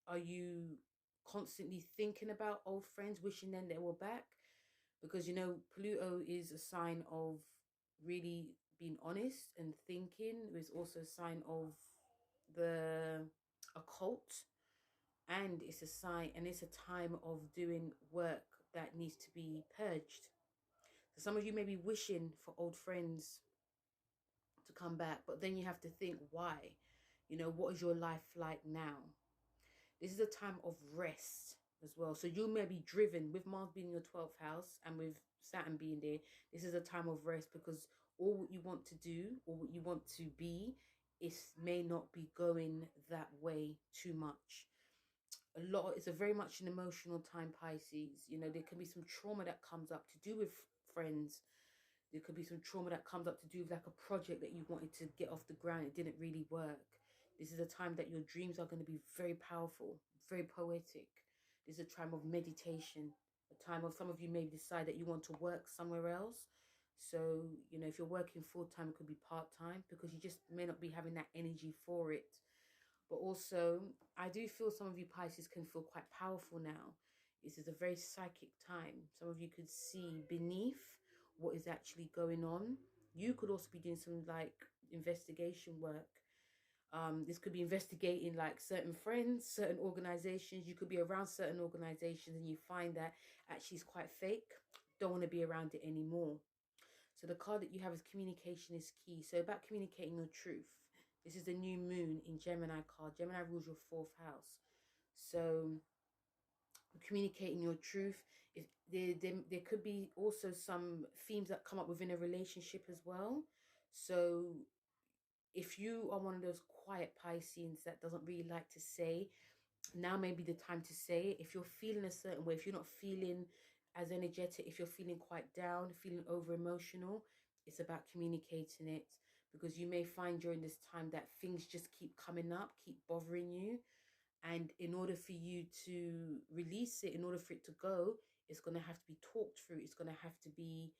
are you constantly thinking about old friends, wishing then they were back? Because, you know, Pluto is a sign of really being honest and thinking. It's also a sign of the occult, and it's a sign, and it's a time of doing work that needs to be purged. So some of you may be wishing for old friends to come back, but then you have to think why. You know, what is your life like now? This is a time of rest as well. So you may be driven with Mars being in your 12th house and with Saturn being there. This is a time of rest because all what you want to do or what you want to be, it may not be going that way too much. It's a very much an emotional time, Pisces. You know, there can be some trauma that comes up to do with friends. There could be some trauma that comes up to do with like a project that you wanted to get off the ground. It didn't really work. This is a time that your dreams are going to be very powerful, very poetic. This is a time of meditation, a time of, some of you may decide that you want to work somewhere else. So, you know, if you're working full time, it could be part time because you just may not be having that energy for it. But also, I do feel some of you Pisces can feel quite powerful now. This is a very psychic time. Some of you could see beneath what is actually going on. You could also be doing some like investigation work. This could be investigating like certain friends, certain organizations. You could be around certain organizations and you find that actually it's quite fake. Don't want to be around it anymore. So the card that you have is communication is key. So about communicating your truth. This is the new moon in Gemini card. Gemini rules your 4th house. So communicating your truth. If there could be also some themes that come up within a relationship as well. So if you are one of those quiet Pisceans that doesn't really like to say, now may be the time to say it. If you're feeling a certain way, if you're not feeling as energetic, if you're feeling quite down, feeling over emotional, it's about communicating it, because you may find during this time that things just keep coming up, keep bothering you. And in order for you to release it, in order for it to go, it's going to have to be talked through. It's going to have to be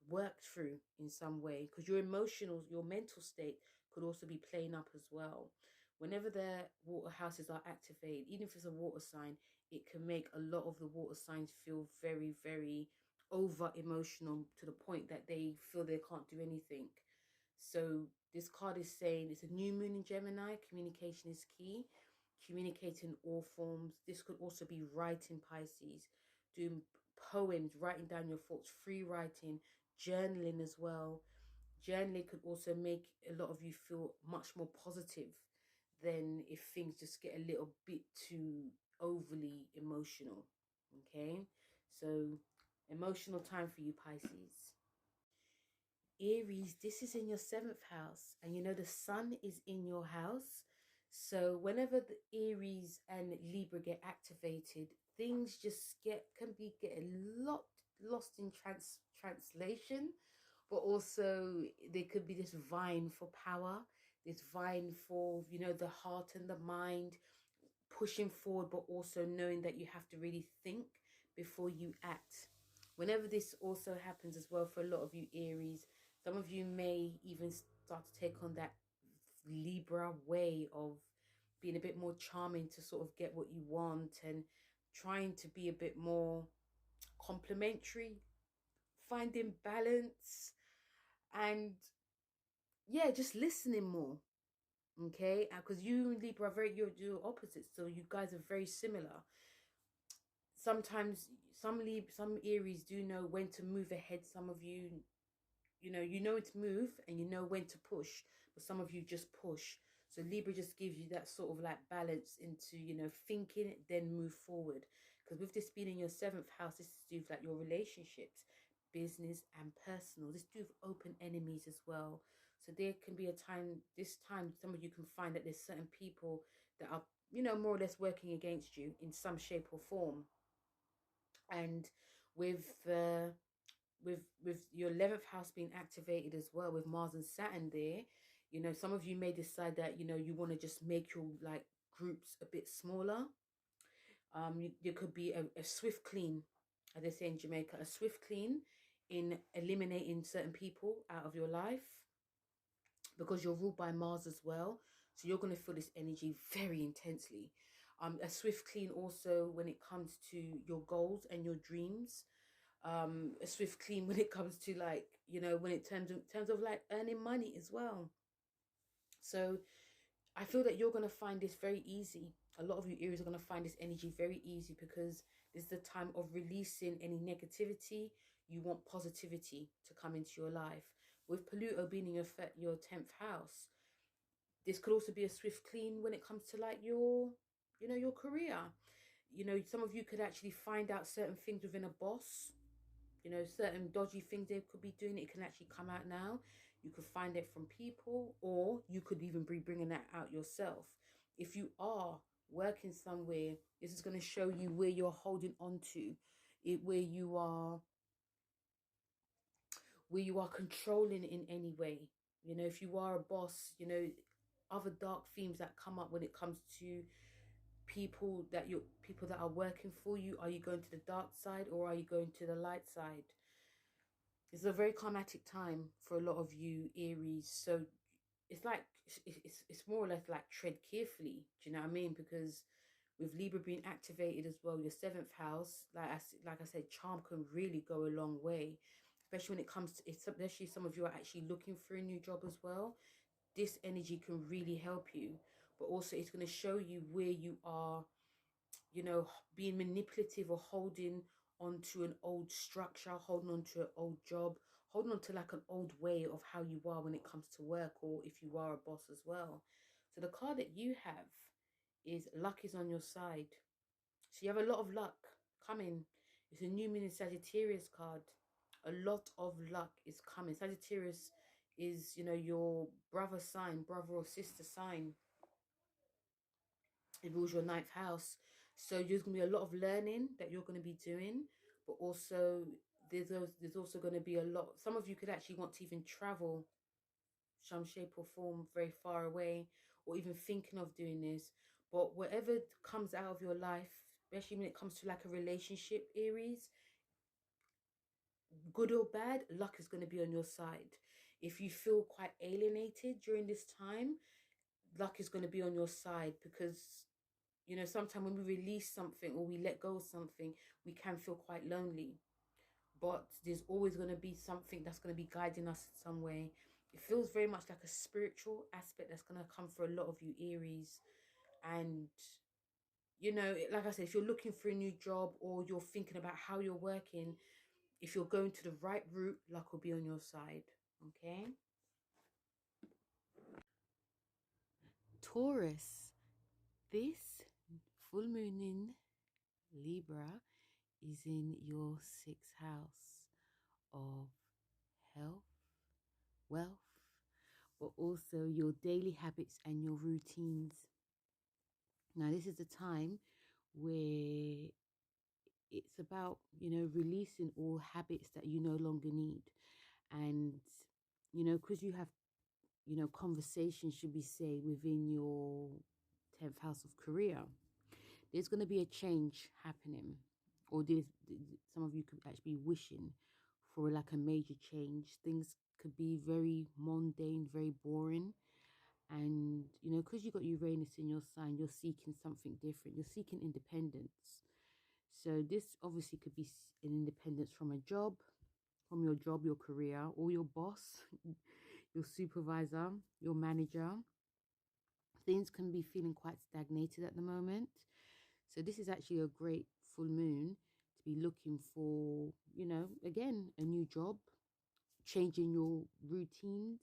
worked through in some way, because your emotional, your mental state could also be playing up as well. Whenever the water houses are activated, even if it's a water sign, it can make a lot of the water signs feel very, very over emotional to the point that they feel they can't do anything. So this card is saying it's a new moon in Gemini. Communication is key. Communicating all forms. This could also be writing, Pisces, doing poems, writing down your thoughts, free writing, journaling as well. Journaling could also make a lot of you feel much more positive than if things just get a little bit too overly emotional. Okay, so emotional time for you Pisces. Aries, this is in your 7th house, and you know the sun is in your house. So whenever the Aries and Libra get activated, things just get a lot lost in translation, but also there could be this vying for power, this vying for, you know, the heart and the mind, pushing forward, but also knowing that you have to really think before you act. Whenever this also happens as well for a lot of you Aries, some of you may even start to take on that Libra way of being a bit more charming to sort of get what you want, and trying to be a bit more complimentary, finding balance, and yeah, just listening more. Okay, because you and Libra are you're opposites, so you guys are very similar. Sometimes some Aries do know when to move ahead. Some of you, you know when to move and you know when to push, but some of you just push. So Libra just gives you that sort of like balance into, you know, thinking, then move forward. Because with this being in your 7th house, this is to do with like your relationships, business and personal. This do with open enemies as well. So there can be a time, this time, some of you can find that there's certain people that are, you know, more or less working against you in some shape or form. And with with your 11th house being activated as well, with Mars and Saturn there, you know, some of you may decide that, you know, you want to just make your like groups a bit smaller. There could be a swift clean, as they say in Jamaica, a swift clean in eliminating certain people out of your life, because you're ruled by Mars as well. So you're going to feel this energy very intensely. A swift clean also when it comes to your goals and your dreams. A swift clean when it comes to, like, you know, when it terms of like earning money as well. So I feel that you're going to find this very easy. A lot of you Aries are going to find this energy very easy, because this is the time of releasing any negativity. You want positivity to come into your life. With Pluto being in your 10th house, this could also be a swift clean when it comes to like your, you know, your career. You know, some of you could actually find out certain things within a boss. You know, certain dodgy things they could be doing, it can actually come out now. You could find it from people, or you could even be bringing that out yourself. If you are working somewhere, this is going to show you where you're holding on to it, where you are controlling in any way. You know, if you are a boss, you know, other dark themes that come up when it comes to people that are working for you. Are you going to the dark side, or are you going to the light side? It's a very karmatic time for a lot of you Aries. So it's like it's more or less like tread carefully. Do you know what I mean? Because with Libra being activated as well, your 7th house, like I said, charm can really go a long way, especially when it comes to, especially some of you are actually looking for a new job as well. This energy can really help you, but also it's going to show you where you are, you know, being manipulative or holding onto an old structure, holding on to an old job, holding on to like an old way of how you are when it comes to work, or if you are a boss as well. So the card that you have is luck is on your side. So you have a lot of luck coming. It's a new moon in Sagittarius card. A lot of luck is coming. Sagittarius is, you know, your brother sign, brother or sister sign. It rules your 9th house. So there's going to be a lot of learning that you're going to be doing, but also there's also going to be a lot. Some of you could actually want to even travel some shape or form very far away, or even thinking of doing this. But whatever comes out of your life, especially when it comes to like a relationship, Aries, good or bad, luck is going to be on your side. If you feel quite alienated during this time, luck is going to be on your side, because, you know, sometimes when we release something or we let go of something, we can feel quite lonely. But there's always going to be something that's going to be guiding us in some way. It feels very much like a spiritual aspect that's going to come for a lot of you Aries. And, you know, like I said, if you're looking for a new job, or you're thinking about how you're working, if you're going to the right route, luck will be on your side. Okay. Taurus, this full moon in Libra is in your 6th house of health, wealth, but also your daily habits and your routines. Now, this is a time where it's about, releasing all habits that you no longer need. And, because you have, conversations, should we say, within your 10th house of career, there's going to be a change happening. Or some of you could actually be wishing for like a major change. Things could be very mundane, very boring. And, because you got Uranus in your sign, you're seeking something different. You're seeking independence. So this obviously could be an independence from a job, from your job, your career, or your boss, your supervisor, your manager. Things can be feeling quite stagnated at the moment. So this is actually a great full moon to be looking for, again, a new job, changing your routines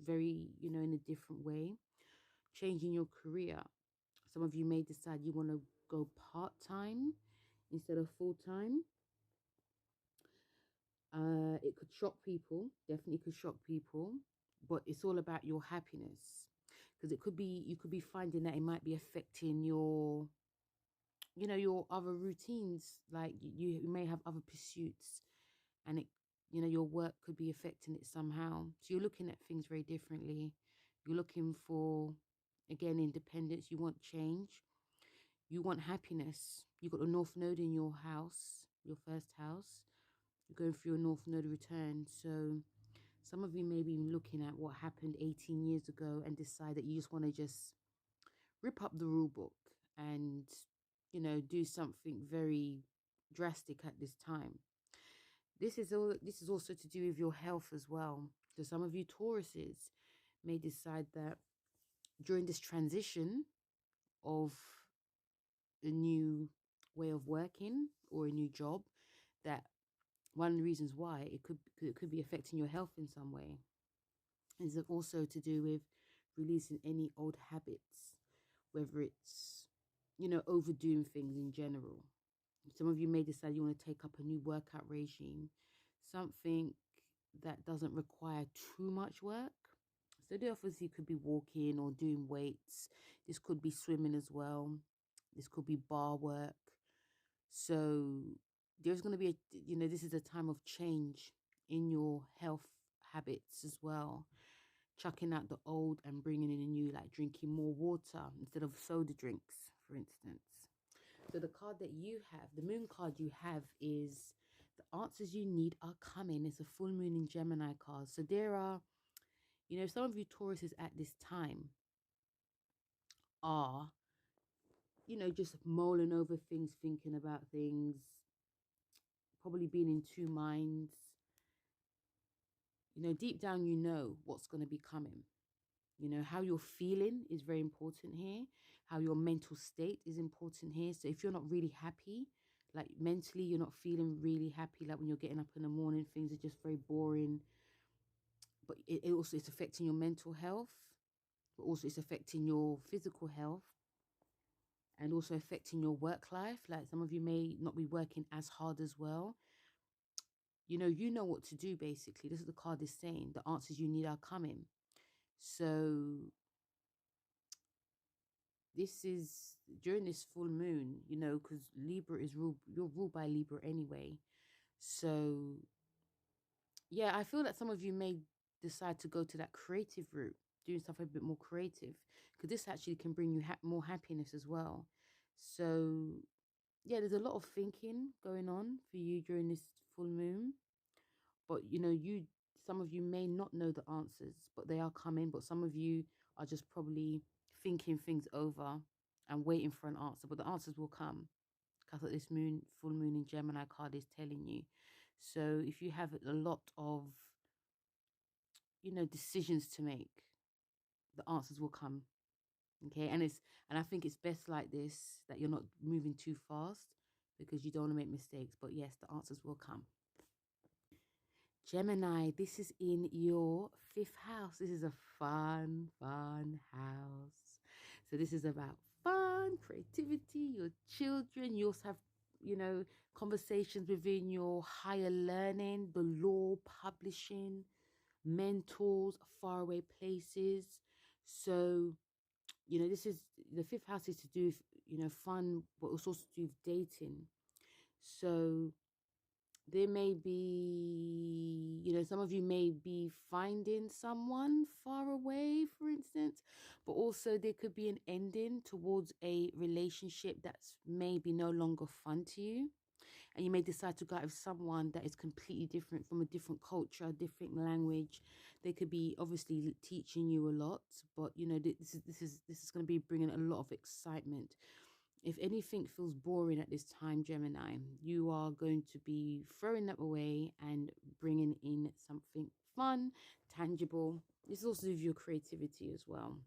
very, in a different way, changing your career. Some of you may decide you want to go part-time instead of full-time. It could shock people, definitely could shock people, but it's all about your happiness, because you could be finding that it might be affecting your, your other routines. Like you may have other pursuits, and your work could be affecting it somehow. So you're looking at things very differently. You're looking for, again, independence. You want change. You want happiness. You got the North Node in your house, your first house. You're going through your North Node return. So some of you may be looking at what happened 18 years ago and decide that you just want to just rip up the rule book and, do something very drastic at this time. This is also to do with your health as well. So some of you Tauruses may decide that during this transition of a new way of working or a new job, that one of the reasons why it could be affecting your health in some way is also to do with releasing any old habits, whether it's, overdoing things in general. Some of you may decide you want to take up a new workout regime, something that doesn't require too much work. So the obviously could be walking or doing weights. This could be swimming as well. This could be bar work. So there's going to be this is a time of change in your health habits as well. Chucking out the old and bringing in a new, like drinking more water instead of soda drinks, for instance. So the card that you have, the moon card you have, is the answers you need are coming. It's a full moon in Gemini card. So there are, some of you Tauruses at this time are, just mulling over things, thinking about things, probably being in two minds. Deep down, what's going to be coming. How you're feeling is very important here. How your mental state is important here. So if you're not really happy, like mentally, you're not feeling really happy, like when you're getting up in the morning, things are just very boring. But it also is affecting your mental health, but also it's affecting your physical health and also affecting your work life. Like some of you may not be working as hard as well. You know what to do, basically. This is the card is saying. The answers you need are coming. So this is during this full moon, because Libra is you're ruled by Libra anyway. So yeah, I feel that some of you may decide to go to that creative route, doing stuff a bit more creative, because this actually can bring you more happiness as well. So yeah, there's a lot of thinking going on for you during this full moon. But some of you may not know the answers, but they are coming. But some of you are just probably thinking things over and waiting for an answer. But the answers will come. Because this full moon in Gemini card is telling you. So if you have a lot of, decisions to make, the answers will come. Okay, and I think it's best like this, that you're not moving too fast, because you don't want to make mistakes. But yes, the answers will come. Gemini, this is in your 5th house. This is a fun house. So this is about fun, creativity, your children. You also have, conversations within your higher learning, the law, publishing, mentors, faraway places. So you know, this is the fifth house is to do with, you know, fun, but it's also to do with dating. So there may be, you know, some of you may be finding someone far away, for instance, but also there could be an ending towards a relationship that's maybe no longer fun to you. And you may decide to go out with someone that is completely different, from a different culture, different language. They could be obviously teaching you a lot, but you know, this is going to be bringing a lot of excitement. If anything feels boring at this time, Gemini, you are going to be throwing that away and bringing in something fun, tangible. This is also with your creativity as well.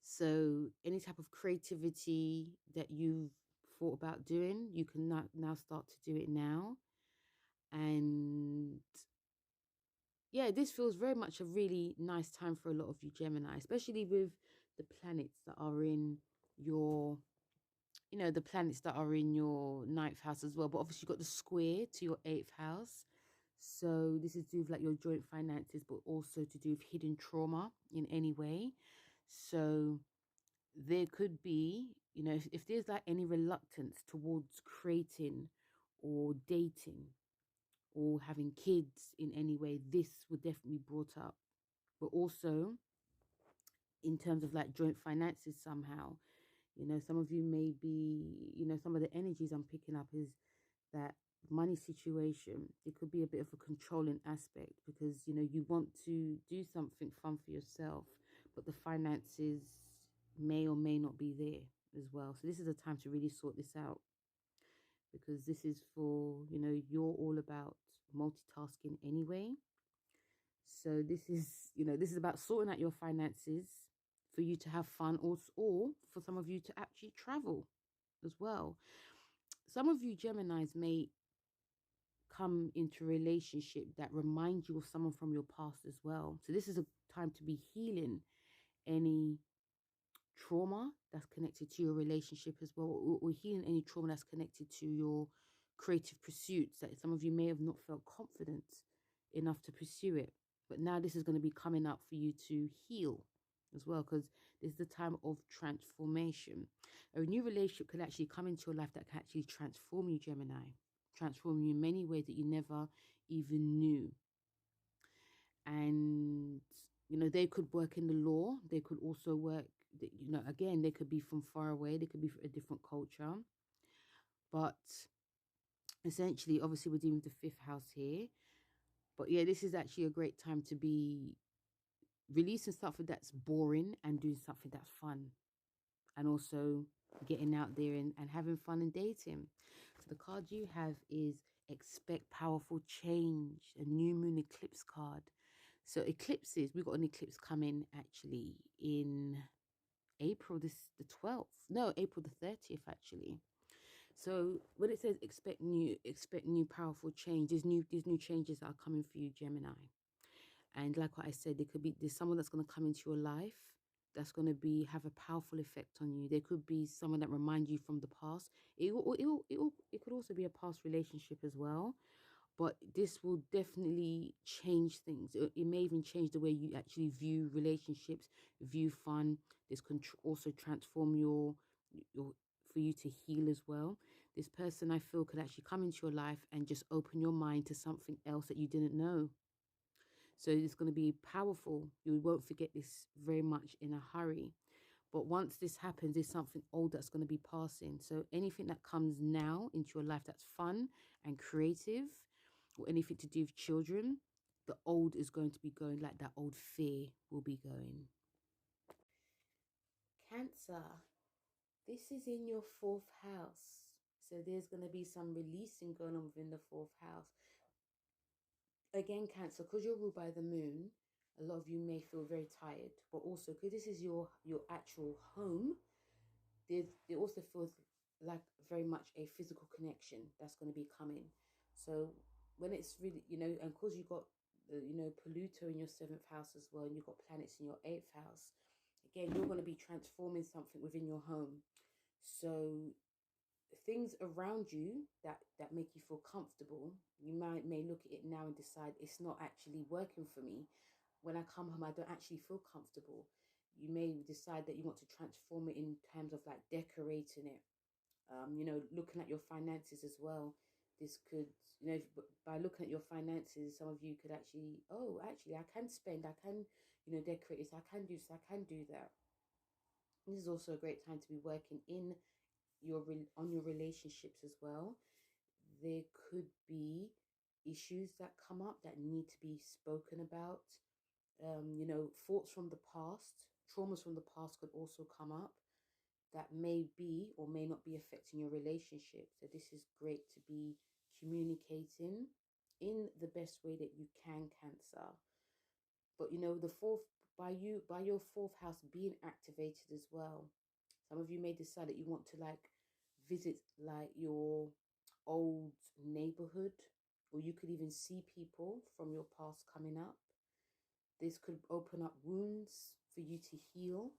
So any type of creativity that you've thought about doing, you can now start to do it now. And yeah, this feels very much a really nice time for a lot of you Gemini, especially with the planets that are in your, you know, the planets that are in your ninth house as well. But obviously you've got the square to your eighth house. So this is to do with like your joint finances, but also to do with hidden trauma in any way. So there could be, you know, if there's like any reluctance towards creating or dating or having kids in any way, this would definitely be brought up. But also in terms of like joint finances somehow, you know, some of you may be, you know, some of the energies I'm picking up is that money situation. It could be a bit of a controlling aspect because, you know, you want to do something fun for yourself, but the finances may or may not be there as well. So this is a time to really sort this out, because this is for, you know, you're all about multitasking anyway. So this is, you know, this is about sorting out your finances for you to have fun, or for some of you to actually travel as well. Some of you Geminis may come into a relationship that reminds you of someone from your past as well. So this is a time to be healing any trauma that's connected to your relationship as well, or healing any trauma that's connected to your creative pursuits, that some of you may have not felt confident enough to pursue it. But now this is going to be coming up for you to heal as well, because this is the time of transformation. A new relationship could actually come into your life that can actually transform you, Gemini, transform you in many ways that you never even knew. And you know, they could work in the law, they could also work, you know, again, they could be from far away, they could be from a different culture. But essentially, obviously we're dealing with the fifth house here. But yeah, this is actually a great time to be releasing something that's boring and doing something that's fun, and also getting out there and having fun and dating. So the card you have is expect powerful change, a new moon eclipse card. So eclipses, we've got an eclipse coming actually in April the 12th. No, April the 30th actually. So when it says expect new powerful change, there's new changes that are coming for you, Gemini. And like what I said, there's someone that's going to come into your life that's going to have a powerful effect on you. There could be someone that reminds you from the past. It could also be a past relationship as well. But this will definitely change things. It may even change the way you actually view relationships, view fun. This can also transform your for you to heal as well. This person, I feel, could actually come into your life and just open your mind to something else that you didn't know. So it's going to be powerful. You won't forget this very much in a hurry. But once this happens, there's something old that's going to be passing. So anything that comes now into your life that's fun and creative, or anything to do with children, the old is going to be going, like that old fear will be going. Cancer, this is in your fourth house. So there's going to be some releasing going on within the fourth house. Again, Cancer, because you're ruled by the moon, a lot of you may feel very tired, but also because this is your actual home, there also feels like very much a physical connection that's going to be coming. So when it's really, you know, and because you got you know, Pluto in your seventh house as well, and you've got planets in your eighth house, again, you're going to be transforming something within your home. So things around you that make you feel comfortable, you may look at it now and decide it's not actually working for me. When I come home, I don't actually feel comfortable. you may decide that you want to transform it in terms of like decorating it. You know, looking at your finances as well. This could, you know, by looking at your finances, some of you could actually, oh, actually, I can spend, I can, you know, decorate this, I can do this, I can do that. This is also a great time to be working in on your relationships as well. There could be issues that come up that need to be spoken about. You know, thoughts from the past, traumas from the past could also come up that may be or may not be affecting your relationship. So this is great to be communicating in the best way that you can, Cancer. But you know, the fourth, by your fourth house being activated as well, some of you may decide that you want to like visit like your old neighborhood, or you could even see people from your past coming up. This could open up wounds for you to heal.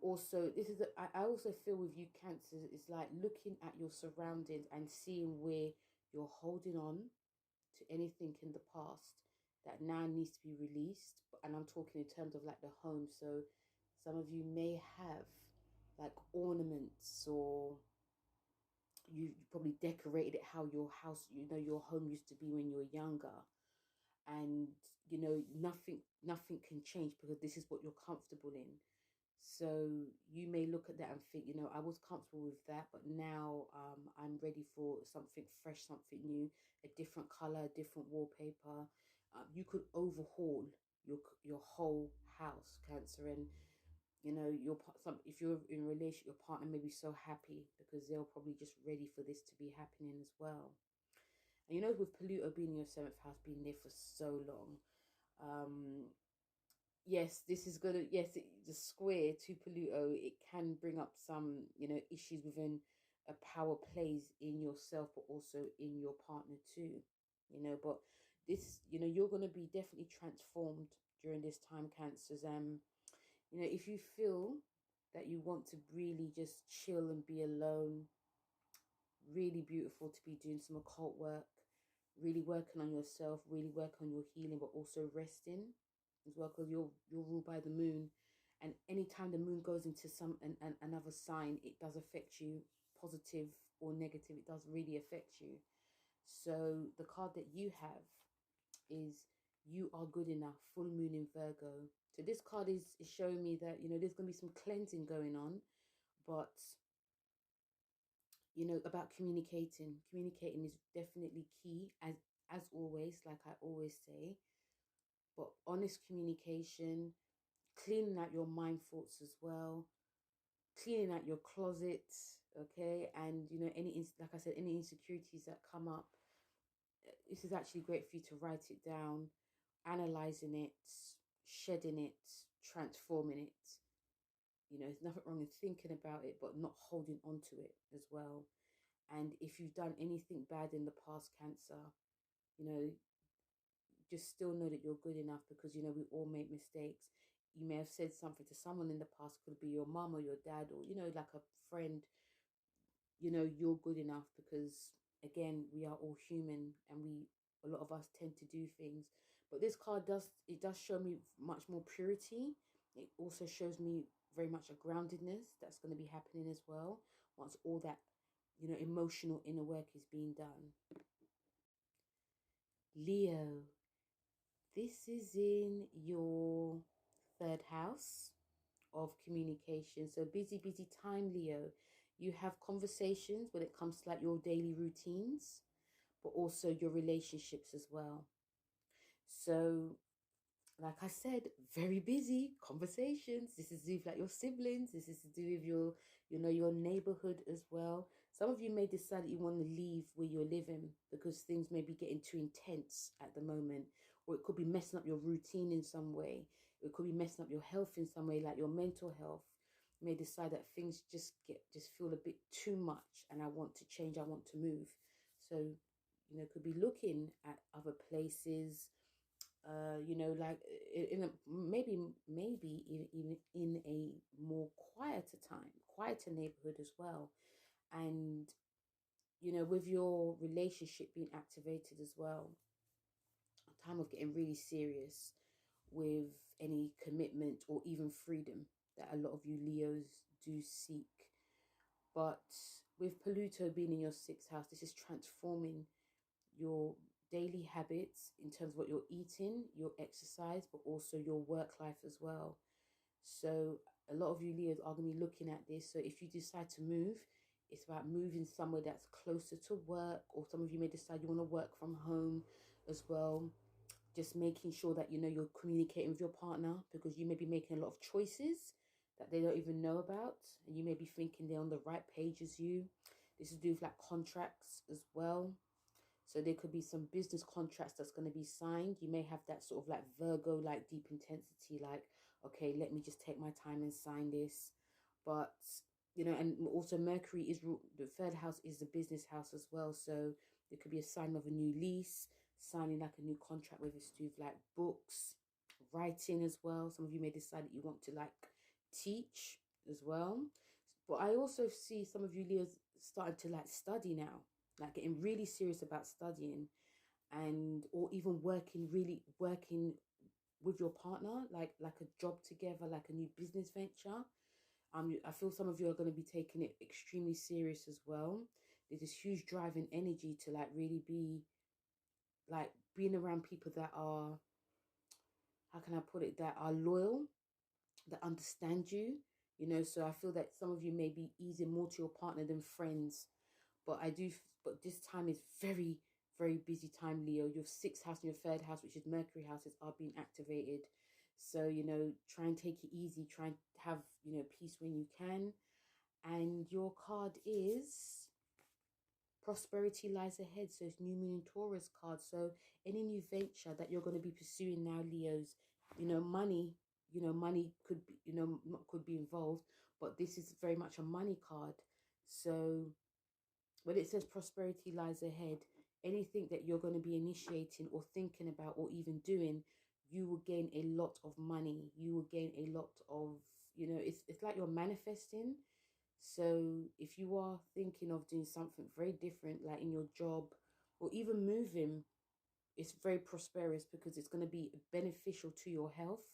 Also, this is I also feel with you, Cancer, it's like looking at your surroundings and seeing where you're holding on to anything in the past that now needs to be released. And I'm talking in terms of like the home. So some of you may have like ornaments, or you probably decorated it how your house, you know, your home used to be when you were younger. And you know, nothing can change because this is what you're comfortable in. So you may look at that and think, you know, I was comfortable with that, but now I'm ready for something fresh, something new, a different color, a different wallpaper. You could overhaul your whole house, Cancer. And you know, if you're in a relationship, your partner may be so happy because they're probably just ready for this to be happening as well. And you know, with Pluto being in your seventh house, being there for so long, yes, this is gonna, yes, the square to Pluto, it can bring up some, you know, issues within a power plays in yourself, but also in your partner too, you know. But this, you know, you're gonna be definitely transformed during this time, Cancers. You know, if you feel that you want to really just chill and be alone, really beautiful to be doing some occult work, really working on yourself, really work on your healing, but also resting as well, because you're ruled by the moon. And anytime the moon goes into another sign, it does affect you, positive or negative. It does really affect you. So the card that you have is you are good enough, full moon in Virgo. So this card is showing me that, you know, there's going to be some cleansing going on, but you know, about communicating. Communicating is definitely key, as always, like I always say. But honest communication, cleaning out your mind thoughts as well, cleaning out your closet, okay? And you know, like I said, any insecurities that come up, this is actually great for you to write it down, analyzing it, shedding it, transforming it. You know, there's nothing wrong in thinking about it, but not holding on to it as well. And if you've done anything bad in the past, Cancer, you know, just still know that you're good enough, because, you know, we all make mistakes. You may have said something to someone in the past, could be your mum or your dad, or, you know, like a friend. You know, you're good enough because, again, we are all human, and a lot of us tend to do things. But this card does show me much more purity. It also shows me very much a groundedness that's going to be happening as well, once all that, you know, emotional inner work is being done. Leo, this is in your third house of communication. So busy time, Leo. You have conversations when it comes to like your daily routines, but also your relationships as well. So like I said, very busy conversations. This is to do with like your siblings. This is to do with your, you know, your neighborhood as well. Some of you may decide that you want to leave where you're living because things may be getting too intense at the moment, or it could be messing up your routine in some way. It could be messing up your health in some way, like your mental health. You may decide that things just feel a bit too much, and I want to change. I want to move. So, you know, could be looking at other places. You know, like in a maybe even in a more quieter neighborhood as well. And you know, with your relationship being activated as well, a time of getting really serious with any commitment or even freedom that a lot of you Leos do seek. But with Pluto being in your 6th house, this is transforming your daily habits in terms of what you're eating, your exercise, but also your work life as well. So a lot of you Leos are going to be looking at this. So if you decide to move, it's about moving somewhere that's closer to work, or some of you may decide you want to work from home as well. Just making sure that, you know, you're communicating with your partner, because you may be making a lot of choices that they don't even know about, and you may be thinking they're on the right page as you. This is to do with like contracts as well. So there could be some business contracts that's going to be signed. You may have that sort of like Virgo, like deep intensity, like, okay, let me just take my time and sign this. But, you know, and also Mercury is, the 3rd house is the business house as well. So there could be a signing of a new lease, signing like a new contract, whether it's to do with like books, writing as well. Some of you may decide that you want to like teach as well. But I also see some of you Leos starting to like study now, like getting really serious about studying, and or even working with your partner, like a job together, like a new business venture. I feel some of you are going to be taking it extremely serious as well. There's this huge drive and energy to like really be like being around people that are, how can I put it, that are loyal, that understand you, you know. So I feel that some of you may be easing more to your partner than friends. But but this time is very, very busy time, Leo. Your 6th house and your 3rd house, which is Mercury houses, are being activated. So, you know, try and take it easy. Try and have, you know, peace when you can. And your card is prosperity lies ahead. So it's new moon and Taurus card. So any new venture that you're going to be pursuing now, Leos, you know, money could be, you know, could be involved. But this is very much a money card. So when it says prosperity lies ahead, anything that you're going to be initiating or thinking about or even doing, you will gain a lot of money. You will gain a lot of, you know, it's like you're manifesting. So if you are thinking of doing something very different, like in your job or even moving, it's very prosperous because it's going to be beneficial to your health.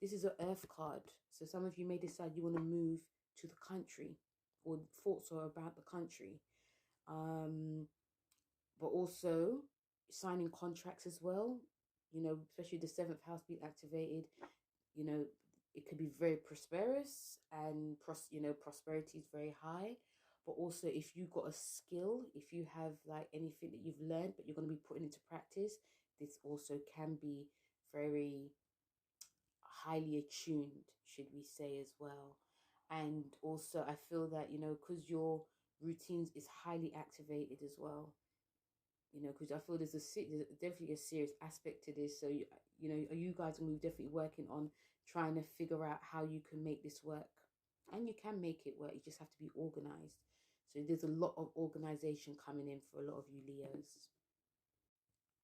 This is an earth card. So some of you may decide you want to move to the country, or thoughts are about the country. But also signing contracts as well, you know, especially the 7th house being activated, you know, it could be very prosperous, and you know, prosperity is very high. But also if you got a skill, if you have like anything that you've learned but you're going to be putting into practice, this also can be very highly attuned, should we say, as well. And also I feel that, you know, because your routines is highly activated as well, you know, because I feel there's definitely a serious aspect to this. So, you know, you guys are definitely working on trying to figure out how you can make this work. And you can make it work. You just have to be organized. So there's a lot of organization coming in for a lot of you Leos.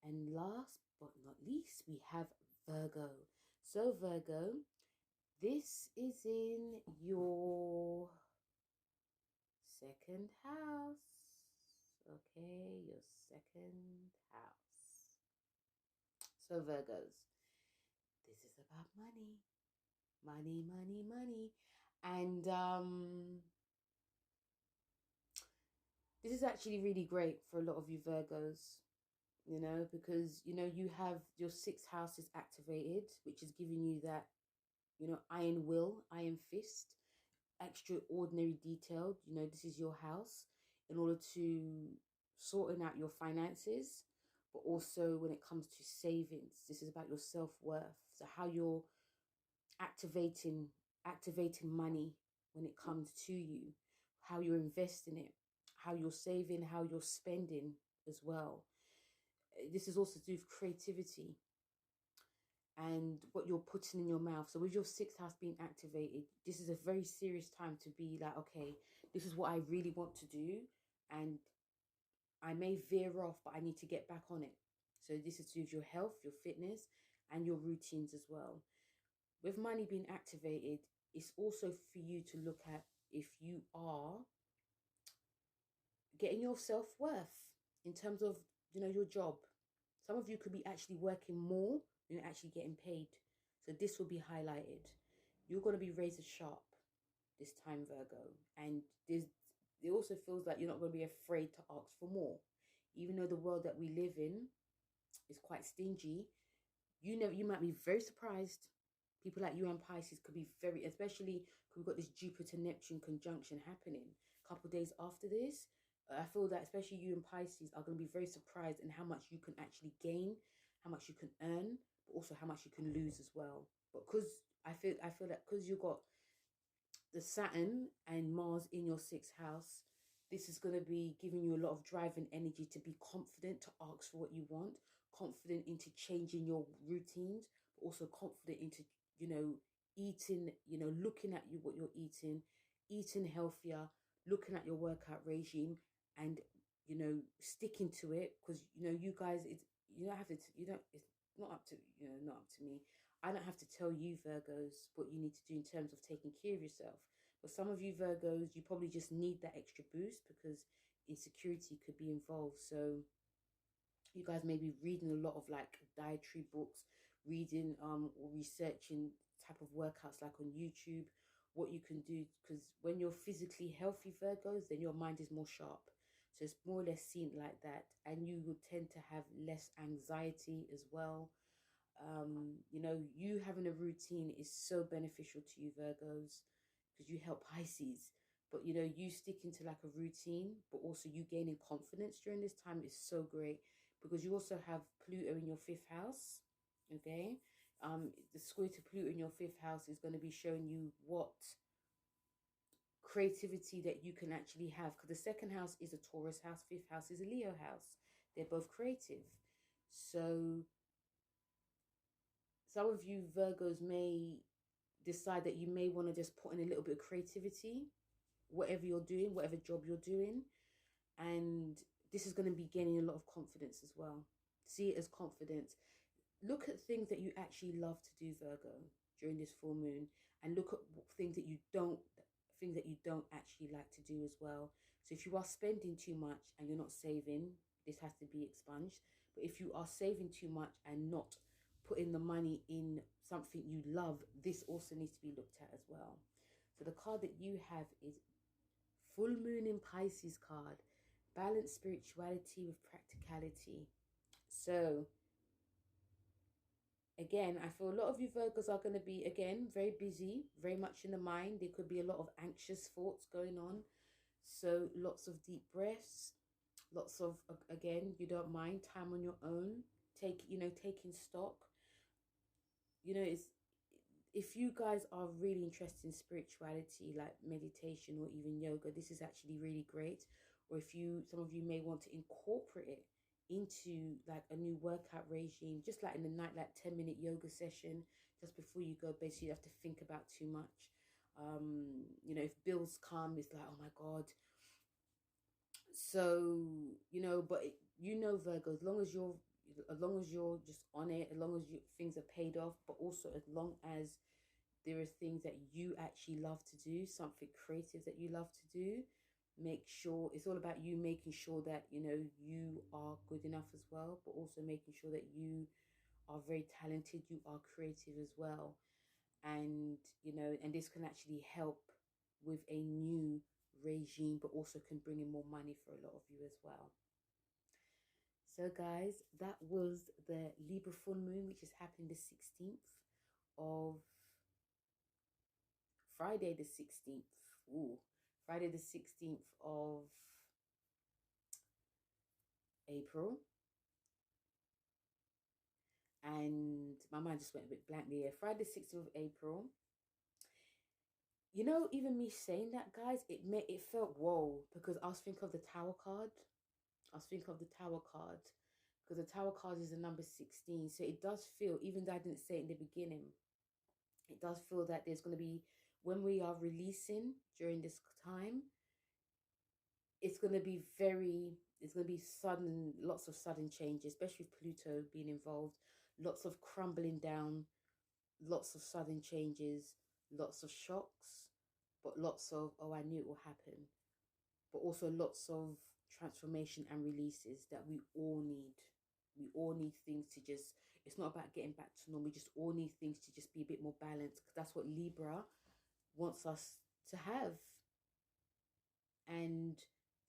And last but not least, we have Virgo. So Virgo, this is in your 2nd house. Okay, your 2nd house. So Virgos, this is about money. Money, money, money. And this is actually really great for a lot of you Virgos, you know, because, you know, you have your 6th house is activated, which is giving you that, you know, iron will, iron fist, extraordinary detailed. You know, this is your house in order to sorting out your finances, but also when it comes to savings, this is about your self-worth. So how you're activating money when it comes to you, how you're investing it, how you're saving, how you're spending as well. This is also to do with creativity and what you're putting in your mouth. So with your 6th house being activated, this is a very serious time to be like, okay, this is what I really want to do, and I may veer off, but I need to get back on it. So this is to do with your health, your fitness, and your routines as well. With money being activated, it's also for you to look at if you are getting your self-worth in terms of, you know, your job. Some of you could be actually working more than actually getting paid. So this will be highlighted. You're going to be razor sharp this time, Virgo. And it also feels like you're not going to be afraid to ask for more. Even though the world that we live in is quite stingy, you might be very surprised. People like you and Pisces could be very, especially because we've got this Jupiter-Neptune conjunction happening a couple of days after this. I feel that especially you and Pisces are going to be very surprised in how much you can actually gain, how much you can earn, but also how much you can lose as well. But because I feel that because you've got the Saturn and Mars in your 6th house, this is going to be giving you a lot of drive and energy to be confident, to ask for what you want, confident into changing your routines, but also confident into, eating, looking at what you're eating healthier, looking at your workout regime, and, sticking to it. Because, you guys, you don't have to, it's not up to, not up to me. I don't have to tell you, Virgos, what you need to do in terms of taking care of yourself. But some of you Virgos, you probably just need that extra boost because insecurity could be involved. So you guys may be reading a lot of like dietary books, reading or researching type of workouts like on YouTube, what you can do. Because when you're physically healthy, Virgos, then your mind is more sharp. So it's more or less seen like that. And you will tend to have less anxiety as well. You having a routine is so beneficial to you, Virgos, because you help Pisces. But, you sticking to like a routine, but also you gaining confidence during this time is so great because you also have Pluto in your 5th house, okay? The square to Pluto in your 5th house is going to be showing you what creativity that you can actually have, because the 2nd house is a Taurus house, 5th house is a Leo house. They're both creative. So some of you Virgos may decide that you may want to just put in a little bit of creativity, whatever you're doing, whatever job you're doing. And this is going to be gaining a lot of confidence as well. See it as confidence. Look at things that you actually love to do, Virgo, during this full moon, and look at things that you don't actually like to do as well. So if you are spending too much and you're not saving, this has to be expunged. But if you are saving too much and not putting the money in something you love, this also needs to be looked at as well. So the card that you have is Full Moon in Pisces card. Balance spirituality with practicality. So again, I feel a lot of you Virgos are going to be, again, very busy, very much in the mind. There could be a lot of anxious thoughts going on. So lots of deep breaths, lots of, again, you don't mind time on your own, taking stock. It's, if you guys are really interested in spirituality, like meditation or even yoga, this is actually really great. Or if some of you may want to incorporate it into like a new workout regime, just like in the night, like 10-minute yoga session just before you go bed, so you have to think about too much. If bills come, it's like, oh my God. So, but Virgo, as long as you're just on it, as long as things are paid off, but also as long as there are things that you actually love to do, something creative that you love to do, make sure it's all about you making sure that, you are good enough as well, but also making sure that you are very talented, you are creative as well. And, and this can actually help with a new regime, but also can bring in more money for a lot of you as well. So guys, that was the Libra full moon, which is happening the 16th of Friday the 16th. Ooh, Friday the 16th of April. And my mind just went a bit blank there. Friday the 16th of April. Even me saying that, guys, it felt whoa, because I was thinking of the Tower card. Because the Tower card is the number 16. So it does feel, even though I didn't say it in the beginning, it does feel that there's going to be, when we are releasing during this time, it's going to be sudden, lots of sudden changes, especially with Pluto being involved, lots of crumbling down, lots of sudden changes, lots of shocks, but lots of, oh, I knew it will happen, but also lots of transformation and releases that we all need. We all need things to just, it's not about getting back to normal. We just all need things to just be a bit more balanced, because that's what Libra wants us to have. And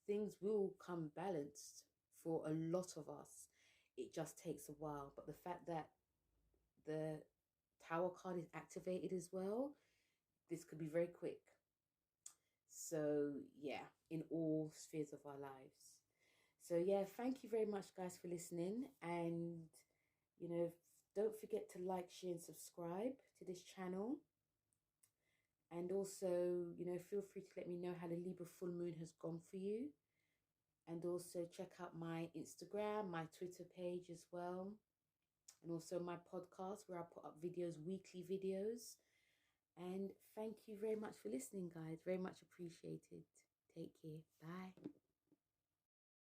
things will come balanced for a lot of us. It just takes a while. But the fact that the Tower card is activated as well, this could be very quick. So yeah, in all spheres of our lives. So yeah, thank you very much, guys, for listening. And you know, don't forget to like, share and subscribe to this channel. And also, you know, feel free to let me know how the Libra full moon has gone for you. And also check out my Instagram, my Twitter page as well. And also my podcast, where I put up videos, weekly videos. And thank you very much for listening, guys. Very much appreciated. Take care. Bye.